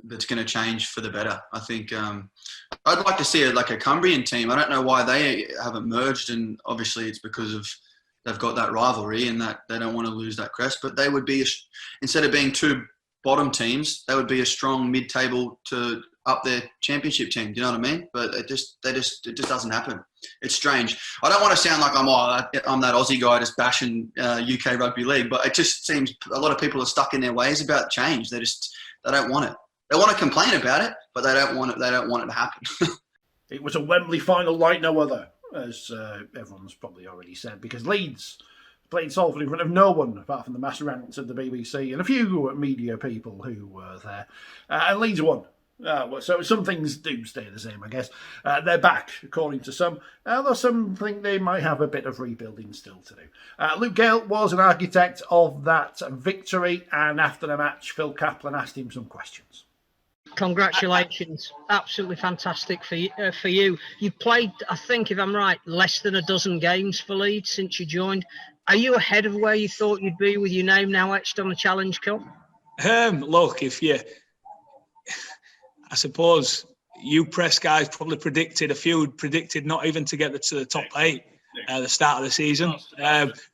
that's going to change for the better. I think I'd like to see a Cumbrian team. I don't know why they haven't merged, and obviously it's because of they've got that rivalry and that they don't want to lose that crest. But they would be, instead of being two bottom teams, they would be a strong mid-table to up their championship team. Do you know what I mean? But it just doesn't happen. It's strange. I don't want to sound like I'm that Aussie guy just bashing UK Rugby League, but it just seems a lot of people are stuck in their ways about change. They don't want it. They want to complain about it, but they don't want it. They don't want it to happen. It was a Wembley final like no other, as everyone's probably already said, because Leeds played Salford in front of no one apart from the mass rants of the BBC and a few media people who were there. And Leeds won. So some things do stay the same, I guess. They're back, according to some, though some think they might have a bit of rebuilding still to do. Luke Gale was an architect of that victory, and after the match, Phil Kaplan asked him some questions. Congratulations. Absolutely fantastic for you. You've played, I think, if I'm right, less than a dozen games for Leeds since you joined. Are you ahead of where you thought you'd be with your name now etched on the Challenge Cup? Look, I suppose you press guys probably predicted, a few predicted not even to get to the top 8 at the start of the season.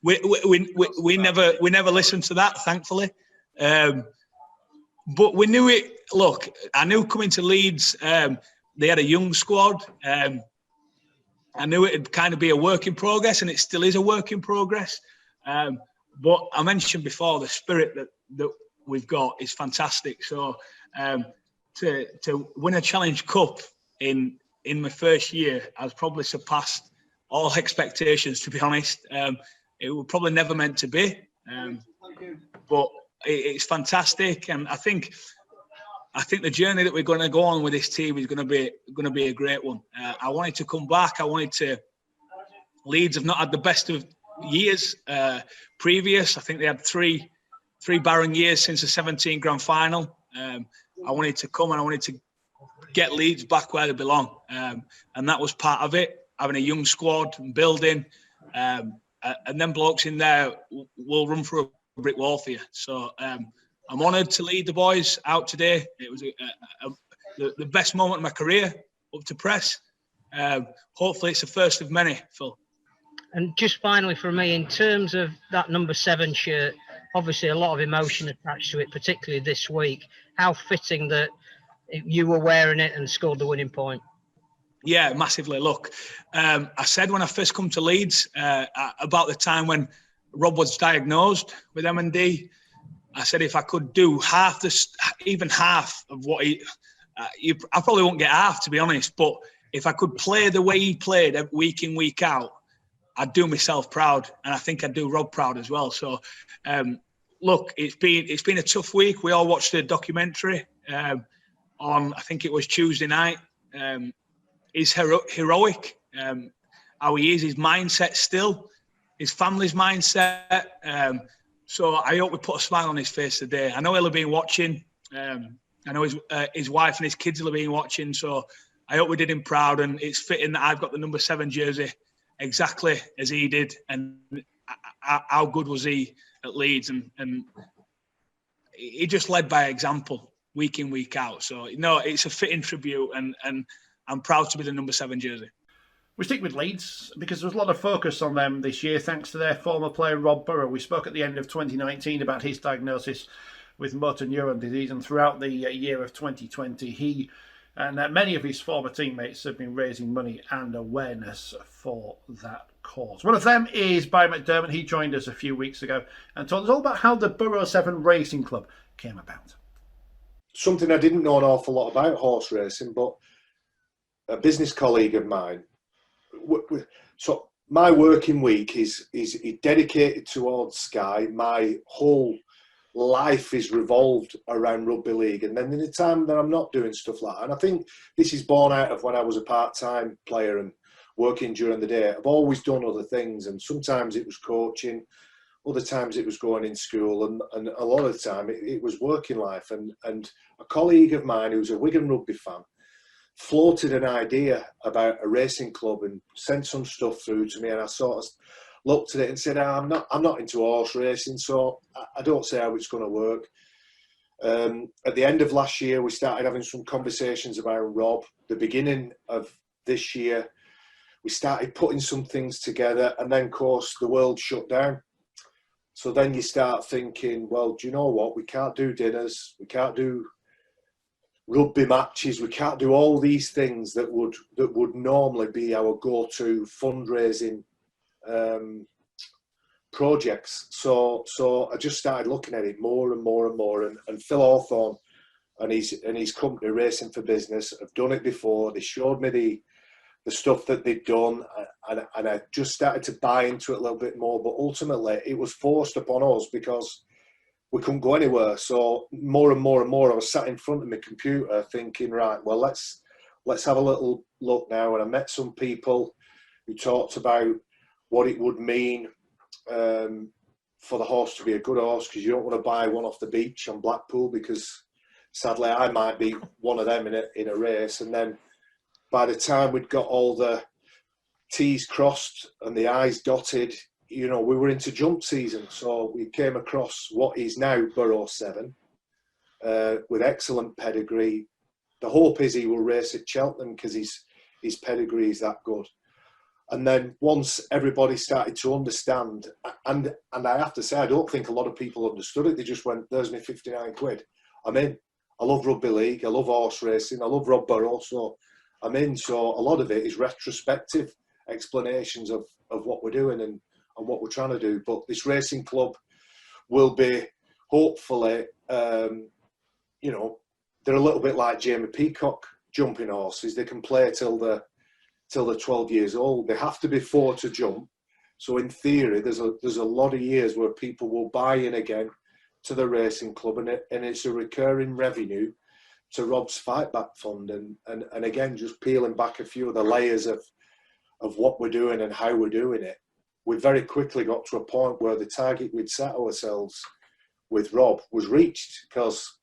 We never listened to that, thankfully. But we knew it. Look, I knew coming to Leeds, they had a young squad. I knew it'd kind of be a work in progress, and it still is a work in progress. But I mentioned before, the spirit that we've got is fantastic. So to win a Challenge Cup in my first year has probably surpassed all expectations, to be honest. It was probably never meant to be, but it's fantastic, and I think the journey that we're going to go on with this team is going to be a great one. I wanted to come back. Leeds have not had the best of years previous. I think they had three barren years since the 17 grand final. I wanted to come and I wanted to get Leeds back where they belong, and that was part of it. Having a young squad and building, and then blokes in there will run through a brick wall for you. So I'm honoured to lead the boys out today. It was the best moment of my career up to press. Hopefully it's the first of many, Phil. And just finally for me, in terms of that number 7 shirt, obviously a lot of emotion attached to it, particularly this week. How fitting that you were wearing it and scored the winning point. Yeah, massively. Look, I said when I first come to Leeds, about the time when Rob was diagnosed with M&D, I said if I could do even half of what I probably won't get half, to be honest, but if I could play the way he played week in, week out, I'd do myself proud, and I think I'd do Rob proud as well. So, look, it's been a tough week. We all watched the documentary on, I think it was Tuesday night. He's heroic, how he is, his mindset still, his family's mindset. So I hope we put a smile on his face today. I know he'll have been watching. I know his wife and his kids will have been watching. So I hope we did him proud, and it's fitting that I've got the number 7 jersey exactly as he did. And how good was he at Leeds? And he just led by example week in, week out. So, it's a fitting tribute, and I'm proud to be the number 7 jersey. We stick with Leeds because there was a lot of focus on them this year thanks to their former player Rob Burrow. We spoke at the end of 2019 about his diagnosis with motor neuron disease, and throughout the year of 2020, he and many of his former teammates have been raising money and awareness for that cause. One of them is Barry McDermott. He joined us a few weeks ago and told us all about how the Borough 7 Racing Club came about. Something I didn't know an awful lot about horse racing, but a business colleague of mine. So my working week is dedicated towards Sky. My whole life is revolved around rugby league, and then in the time that I'm not doing stuff like that, and I think this is born out of when I was a part-time player and working during the day. I've always done other things, and sometimes it was coaching, other times it was going in school, and a lot of the time it was working life. And a colleague of mine who's a Wigan rugby fan floated an idea about a racing club and sent some stuff through to me, and I sort of looked at it and said, I'm not into horse racing, so I don't see how it's going to work. At the end of last year, we started having some conversations about Rob. The beginning of this year, we started putting some things together, and then, of course, the world shut down. So then you start thinking, well, do you know what? We can't do dinners, we can't do rugby matches, we can't do all these things that would normally be our go-to fundraising projects. So I just started looking at it more and more and more, and Phil Hawthorne and his company Racing for Business have done it before. They showed me the stuff that they'd done, and I just started to buy into it a little bit more, but ultimately it was forced upon us because we couldn't go anywhere. So more and more and more I was sat in front of my computer thinking, right, well, let's have a little look now. And I met some people who talked about what it would mean for the horse to be a good horse, because you don't want to buy one off the beach on Blackpool, because sadly I might be one of them in a race. And then by the time we'd got all the T's crossed and the I's dotted, we were into jump season. So we came across what is now Borough 7 with excellent pedigree. The hope is he will race at Cheltenham because his pedigree is that good. And then once everybody started to understand, and I have to say, I don't think a lot of people understood it. They just went, there's me 59 quid. I'm in. I love rugby league. I love horse racing. I love Rob Burrow. So I'm in. So a lot of it is retrospective explanations of what we're doing and what we're trying to do. But this racing club will be, hopefully, they're a little bit like Jamie Peacock jumping horses. They can play till they're 12 years old. They have to be 4 to jump. So in theory, there's a lot of years where people will buy in again to the racing club, and it's a recurring revenue to Rob's Fight Back Fund. And again, just peeling back a few of the layers of what we're doing and how we're doing it, we very quickly got to a point where the target we'd set ourselves with Rob was reached, because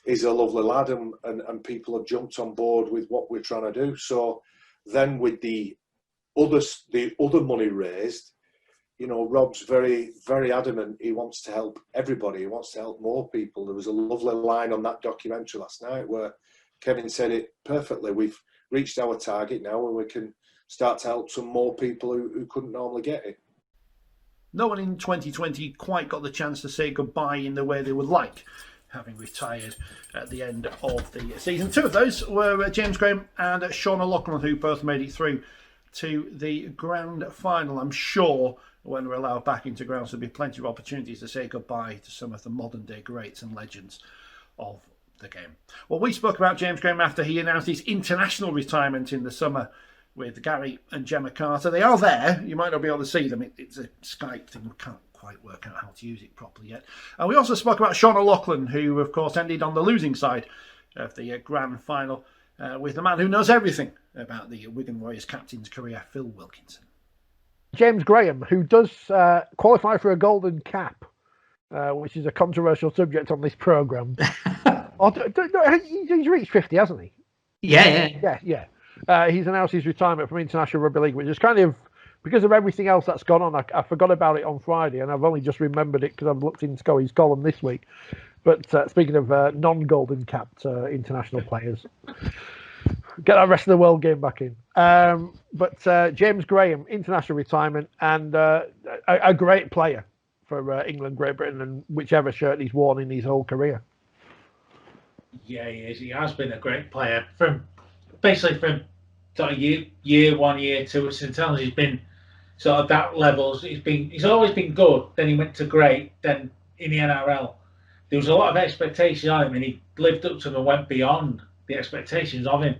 he's a lovely lad, and people have jumped on board with what we're trying to do. So then with the other money raised, Rob's very, very adamant. He wants to help everybody. He wants to help more people. There was a lovely line on that documentary last night where Kevin said it perfectly. We've reached our target now, and we can start to help some more people who couldn't normally get it. No one in 2020 quite got the chance to say goodbye in the way they would like, having retired at the end of the season. Two of those were James Graham and Sean O'Loughlin, who both made it through to the grand final. I'm sure when we're allowed back into grounds, there'll be plenty of opportunities to say goodbye to some of the modern day greats and legends of the game. Well, we spoke about James Graham after he announced his international retirement in the summer with Gary and Gemma Carter. They are there. You might not be able to see them. It's a Skype thing. We can't quite work out how to use it properly yet. And we also spoke about Sean O'Loughlin, who of course ended on the losing side of the grand final with the man who knows everything about the Wigan Warriors captain's career, Phil Wilkinson. James Graham, who does qualify for a golden cap, which is a controversial subject on this programme. He's reached 50, hasn't he? Yeah. He's announced his retirement from International Rugby League, which is kind of, because of everything else that's gone on, I forgot about it on Friday, and I've only just remembered it because I've looked in Scully's column this week. But speaking of non-golden capped international players, get that rest of the world game back in. But James Graham, international retirement, and a great player for England, Great Britain, and whichever shirt he's worn in his whole career. Yeah, he is. He has been a great player from sort of year one, year two at St Helens. He's been sort of that levels. He's always been good. Then he went to great. Then in the NRL, there was a lot of expectation on him, and he lived up to them and went beyond the expectations of him.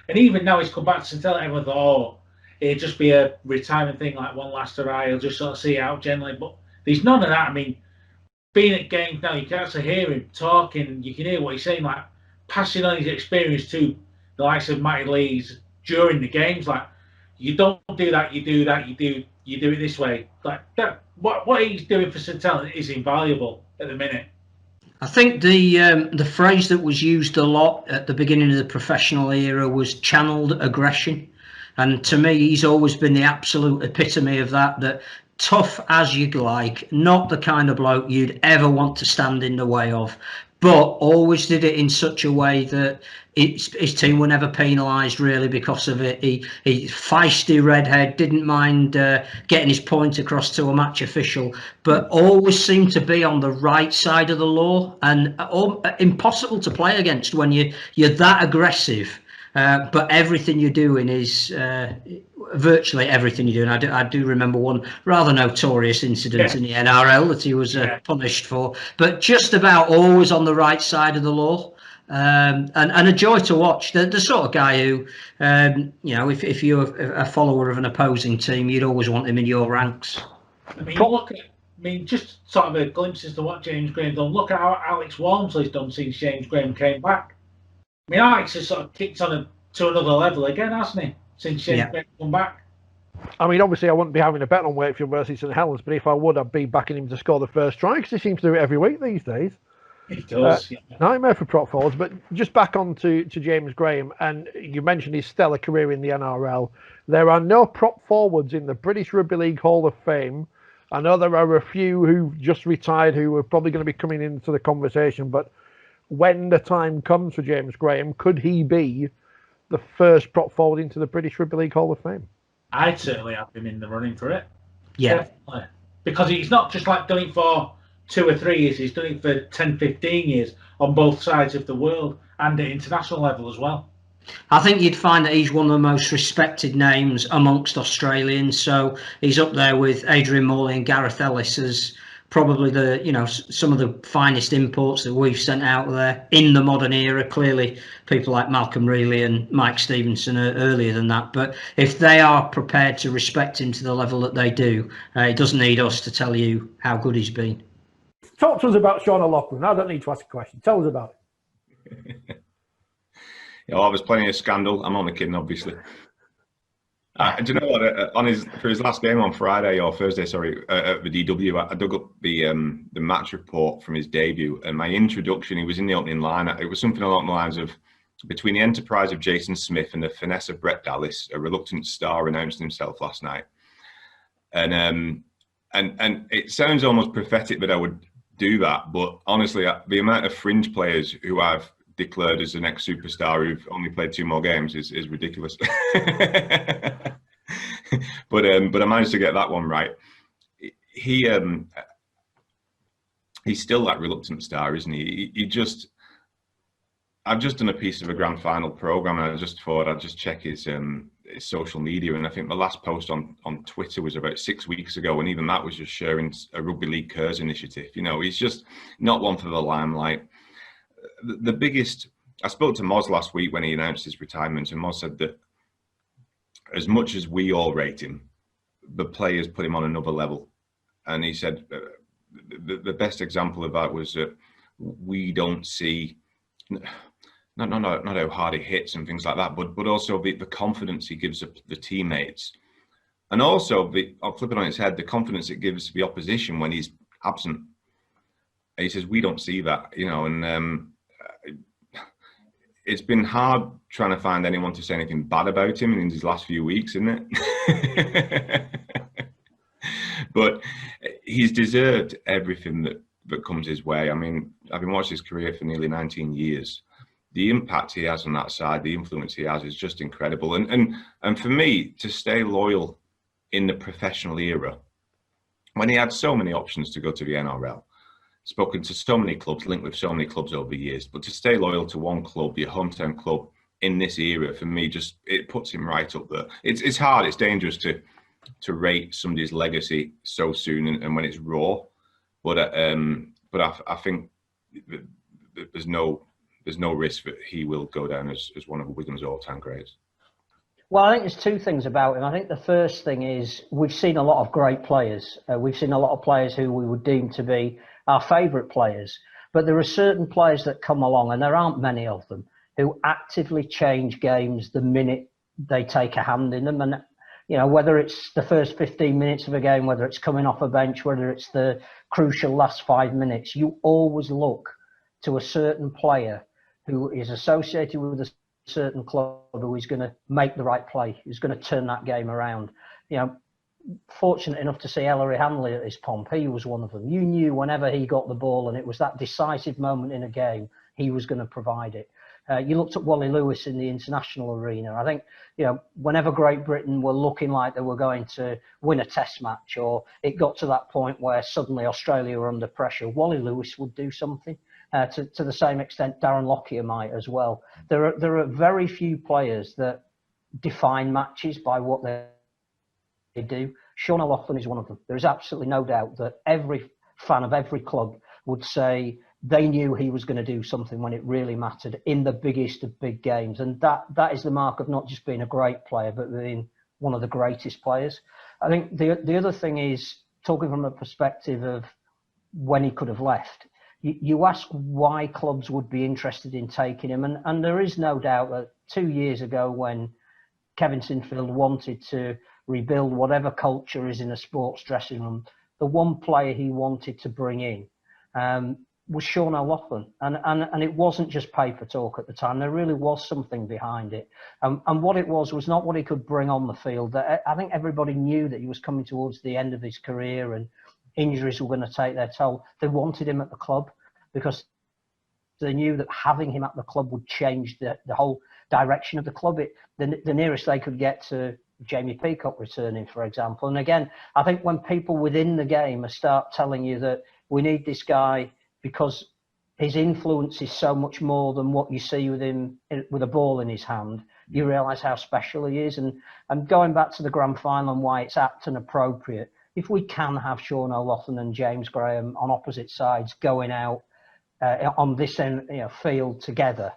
And even now he's come back to St Helens, everyone thought, oh, it'd just be a retirement thing, like one last hurrah. He'll just sort of see it out generally. But there's none of that. I mean, being at games now, you can actually hear him talking, and you can hear what he's saying, like passing on his experience to the likes of Matty Lees during the games. Like, you don't do that, you do that, you do it this way. Like that, what he's doing for St Helens is invaluable at the minute. I think the phrase that was used a lot at the beginning of the professional era was channeled aggression. And to me, he's always been the absolute epitome of that tough as you'd like, not the kind of bloke you'd ever want to stand in the way of, but always did it in such a way that his team were never penalised really because of it. He feisty redhead, didn't mind getting his point across to a match official, but always seemed to be on the right side of the law, and impossible to play against when you're that aggressive. But everything you're doing is virtually everything you're doing. I do remember one rather notorious incident in the NRL that he was punished for, but just about always on the right side of the law. And a joy to watch. The sort of guy who, if you're a follower of an opposing team, you'd always want him in your ranks. I mean, just sort of a glimpse as to what James Graham done. Look at how Alex Walmsley's done since James Graham came back. I mean, Alex has sort of kicked to another level again, hasn't he, since James Graham come back? I mean, obviously, I wouldn't be having a bet on Wakefield versus St Helens, but if I would, I'd be backing him to score the first try, because he seems to do it every week these days. He does. Nightmare for prop forwards. But just back on to James Graham, and you mentioned his stellar career in the NRL. There are no prop forwards in the British Rugby League Hall of Fame. I know there are a few who've just retired who are probably going to be coming into the conversation, but when the time comes for James Graham, could he be the first prop forward into the British Rugby League Hall of Fame? I'd certainly have him in the running for it. Yeah. Definitely. Because he's not just like done it for 2 or 3 years, he's done it for 10, 15 years on both sides of the world and at international level as well. I think you'd find that he's one of the most respected names amongst Australians. So he's up there with Adrian Morley and Gareth Ellis as probably some of the finest imports that we've sent out there in the modern era. Clearly, people like Malcolm Reilly and Mike Stevenson are earlier than that. But if they are prepared to respect him to the level that they do, it doesn't need us to tell you how good he's been. Talk to us about Sean O'Loughlin. I don't need to ask a question. Tell us about it. I was plenty of scandal. I'm only kidding, obviously. Do you know what? For his last game on Friday or Thursday, at the DW, I dug up the match report from his debut, and my introduction. He was in the opening line. It was something along the lines of, between the enterprise of Jason Smith and the finesse of Brett Dallas, a reluctant star announced himself last night. And it sounds almost prophetic that I would do that, but honestly, the amount of fringe players who I've declared as the next superstar who've only played 2 more games is ridiculous. but I managed to get that one right. He's still that reluctant star, isn't he? I've just done a piece of a grand final program, and I just thought I'd just check his social media, and I think the last post on Twitter was about 6 weeks ago, and even that was just sharing a Rugby League Cares initiative. He's just not one for the limelight. The biggest, I spoke to Moz last week when he announced his retirement, and Moz said that as much as we all rate him, the players put him on another level. And he said the best example of that was that we don't see not how hard he hits and things like that, but also the confidence he gives the teammates, and also I'll flip it on its head, the confidence it gives the opposition when he's absent. And he says we don't see that, and it's been hard trying to find anyone to say anything bad about him in these last few weeks, isn't it? But he's deserved everything that comes his way. I mean, I've been watching his career for nearly 19 years. The impact he has on that side, the influence he has, is just incredible. And for me, to stay loyal in the professional era when he had so many options to go to the NRL, spoken to so many clubs, linked with so many clubs over the years, but to stay loyal to one club, your hometown club, in this era, for me, just it puts him right up there. It's hard, it's dangerous to rate somebody's legacy so soon and when it's raw, but I think there's no risk that he will go down as one of Wigan's all-time greats. Well, I think there's two things about him. I think the first thing is we've seen a lot of great players. We've seen a lot of players who we would deem to be our favourite players. But there are certain players that come along, and there aren't many of them, who actively change games the minute they take a hand in them. And, you know, whether it's the first 15 minutes of a game, whether it's coming off a bench, whether it's the crucial last 5 minutes, you always look to a certain player who is associated with a certain club who is going to make the right play, who's going to turn that game around. You know, fortunate enough to see Ellery Hanley at his pomp, he was one of them. You knew whenever he got the ball and it was that decisive moment in a game, he was going to provide it. You looked at Wally Lewis in the international arena. I think, you know, whenever Great Britain were looking like they were going to win a test match, or it got to that point where suddenly Australia were under pressure, Wally Lewis would do something. To the same extent, Darren Lockyer might as well. There are very few players that define matches by what they do. Sean O'Loughlin is one of them. There is absolutely no doubt that every fan of every club would say they knew he was going to do something when it really mattered in the biggest of big games. And that is the mark of not just being a great player, but being one of the greatest players. I think the other thing is, talking from a perspective of when he could have left, you ask why clubs would be interested in taking him. And there is no doubt that 2 years ago, when Kevin Sinfield wanted to rebuild whatever culture is in a sports dressing room, the one player he wanted to bring in was Sean O'Loughlin. And it wasn't just paper talk at the time. There really was something behind it. And what it was not what he could bring on the field. I think everybody knew that he was coming towards the end of his career and injuries were going to take their toll. They wanted him at the club because they knew that having him at the club would change the whole direction of the club. The nearest they could get to Jamie Peacock returning, for example. And again, I think when people within the game start telling you that we need this guy because his influence is so much more than what you see with him with a ball in his hand, you realise how special he is. And going back to the grand final and why it's apt and appropriate, if we can have Sean O'Loughlin and James Graham on opposite sides going out on this end, field together,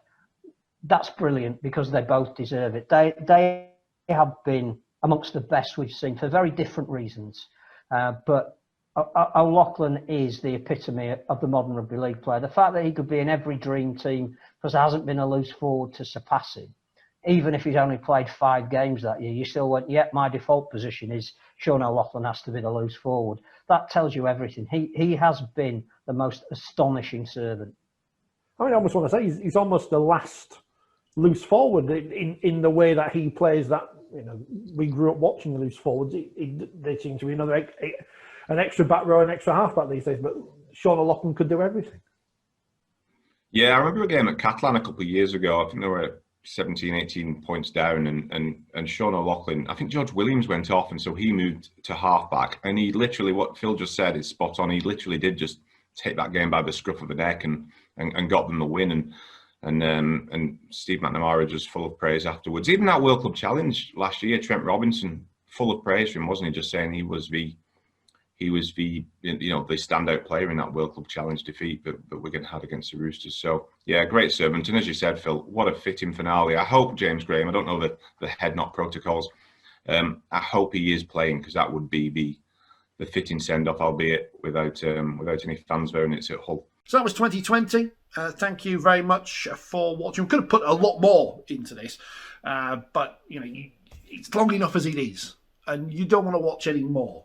that's brilliant because they both deserve it. They have been amongst the best we've seen for very different reasons. But O'Loughlin is the epitome of the modern rugby league player. The fact that he could be in every dream team because there hasn't been a loose forward to surpass him, even if he's only played 5 games that year, you still went, my default position is Sean O'Loughlin has to be the loose forward. That tells you everything. He has been the most astonishing servant. I almost want to say he's almost the last loose forward in the way that he plays that. We grew up watching the loose forwards. They seem to be an extra back row, an extra half back these days, but Sean O'Loughlin could do everything. Yeah, I remember a game at Catalan a couple of years ago. I think they were 17, 18 points down, and Sean O'Loughlin, I think George Williams went off, and so he moved to halfback. And he literally, what Phil just said is spot on. He literally did just take that game by the scruff of the neck and got them the win. And Steve McNamara just full of praise afterwards. Even that World Club Challenge last year, Trent Robinson, full of praise for him, wasn't he? Just saying he was the standout player in that World Club Challenge defeat that Wigan had against the Roosters. So yeah, great servant. And as you said, Phil, what a fitting finale. I hope James Graham, I don't know the head knock protocols. I hope he is playing because that would be the fitting send off, albeit without any fans there, and it's at Hull. So that was 2020. Thank you very much for watching. We could have put a lot more into this, but it's long enough as it is, and you don't want to watch any more.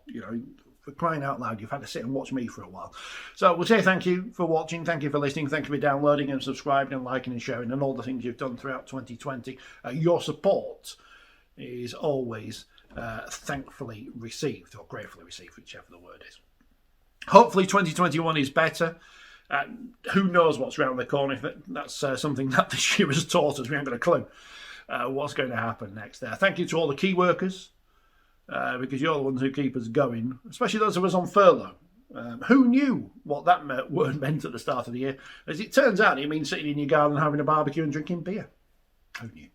For crying out loud, you've had to sit and watch me for a while. So we'll say thank you for watching, thank you for listening, thank you for downloading and subscribing and liking and sharing and all the things you've done throughout 2020. Your support is always thankfully received, or gratefully received, whichever the word is. Hopefully 2021 is better. Who knows what's around the corner? If that's something that this year has taught us, we haven't got a clue what's going to happen next there. Thank you to all the key workers because you're the ones who keep us going, especially those of us on furlough. Who knew what that word meant at the start of the year? As it turns out, it means sitting in your garden having a barbecue and drinking beer. Who knew?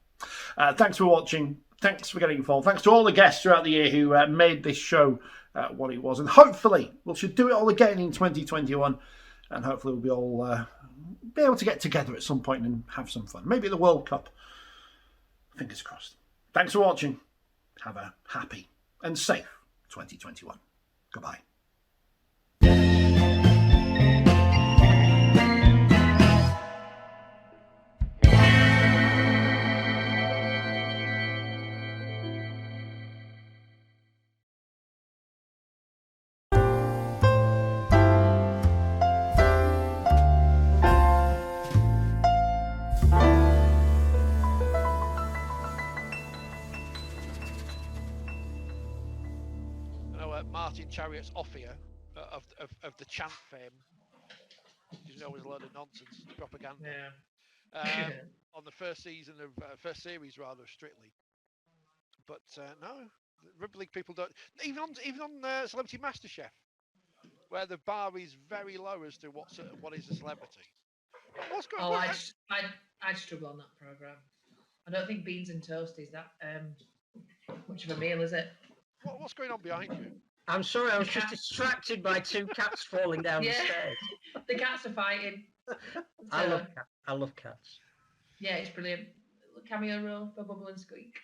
Thanks for watching. Thanks for getting involved. Thanks to all the guests throughout the year who made this show what it was. And hopefully we should do it all again in 2021. And hopefully we'll be all be able to get together at some point and have some fun. Maybe the World Cup. Fingers crossed. Thanks for watching. Have a happy and safe 2021. Goodbye. Martin Chariot's Ophir of the chant fame, which is always a load of nonsense propaganda. Yeah. On the first season of first series rather of Strictly, but no, rugby league people don't even on Celebrity MasterChef, where the bar is very low as to what is a celebrity. What's going on? I'd struggle on that program. I don't think beans and toast is that much of a meal, is it? What's going on behind you? I'm sorry, I was just distracted by two cats falling down the stairs. The cats are fighting. I love cats. Yeah, it's brilliant. Cameo role for Bubble and Squeak.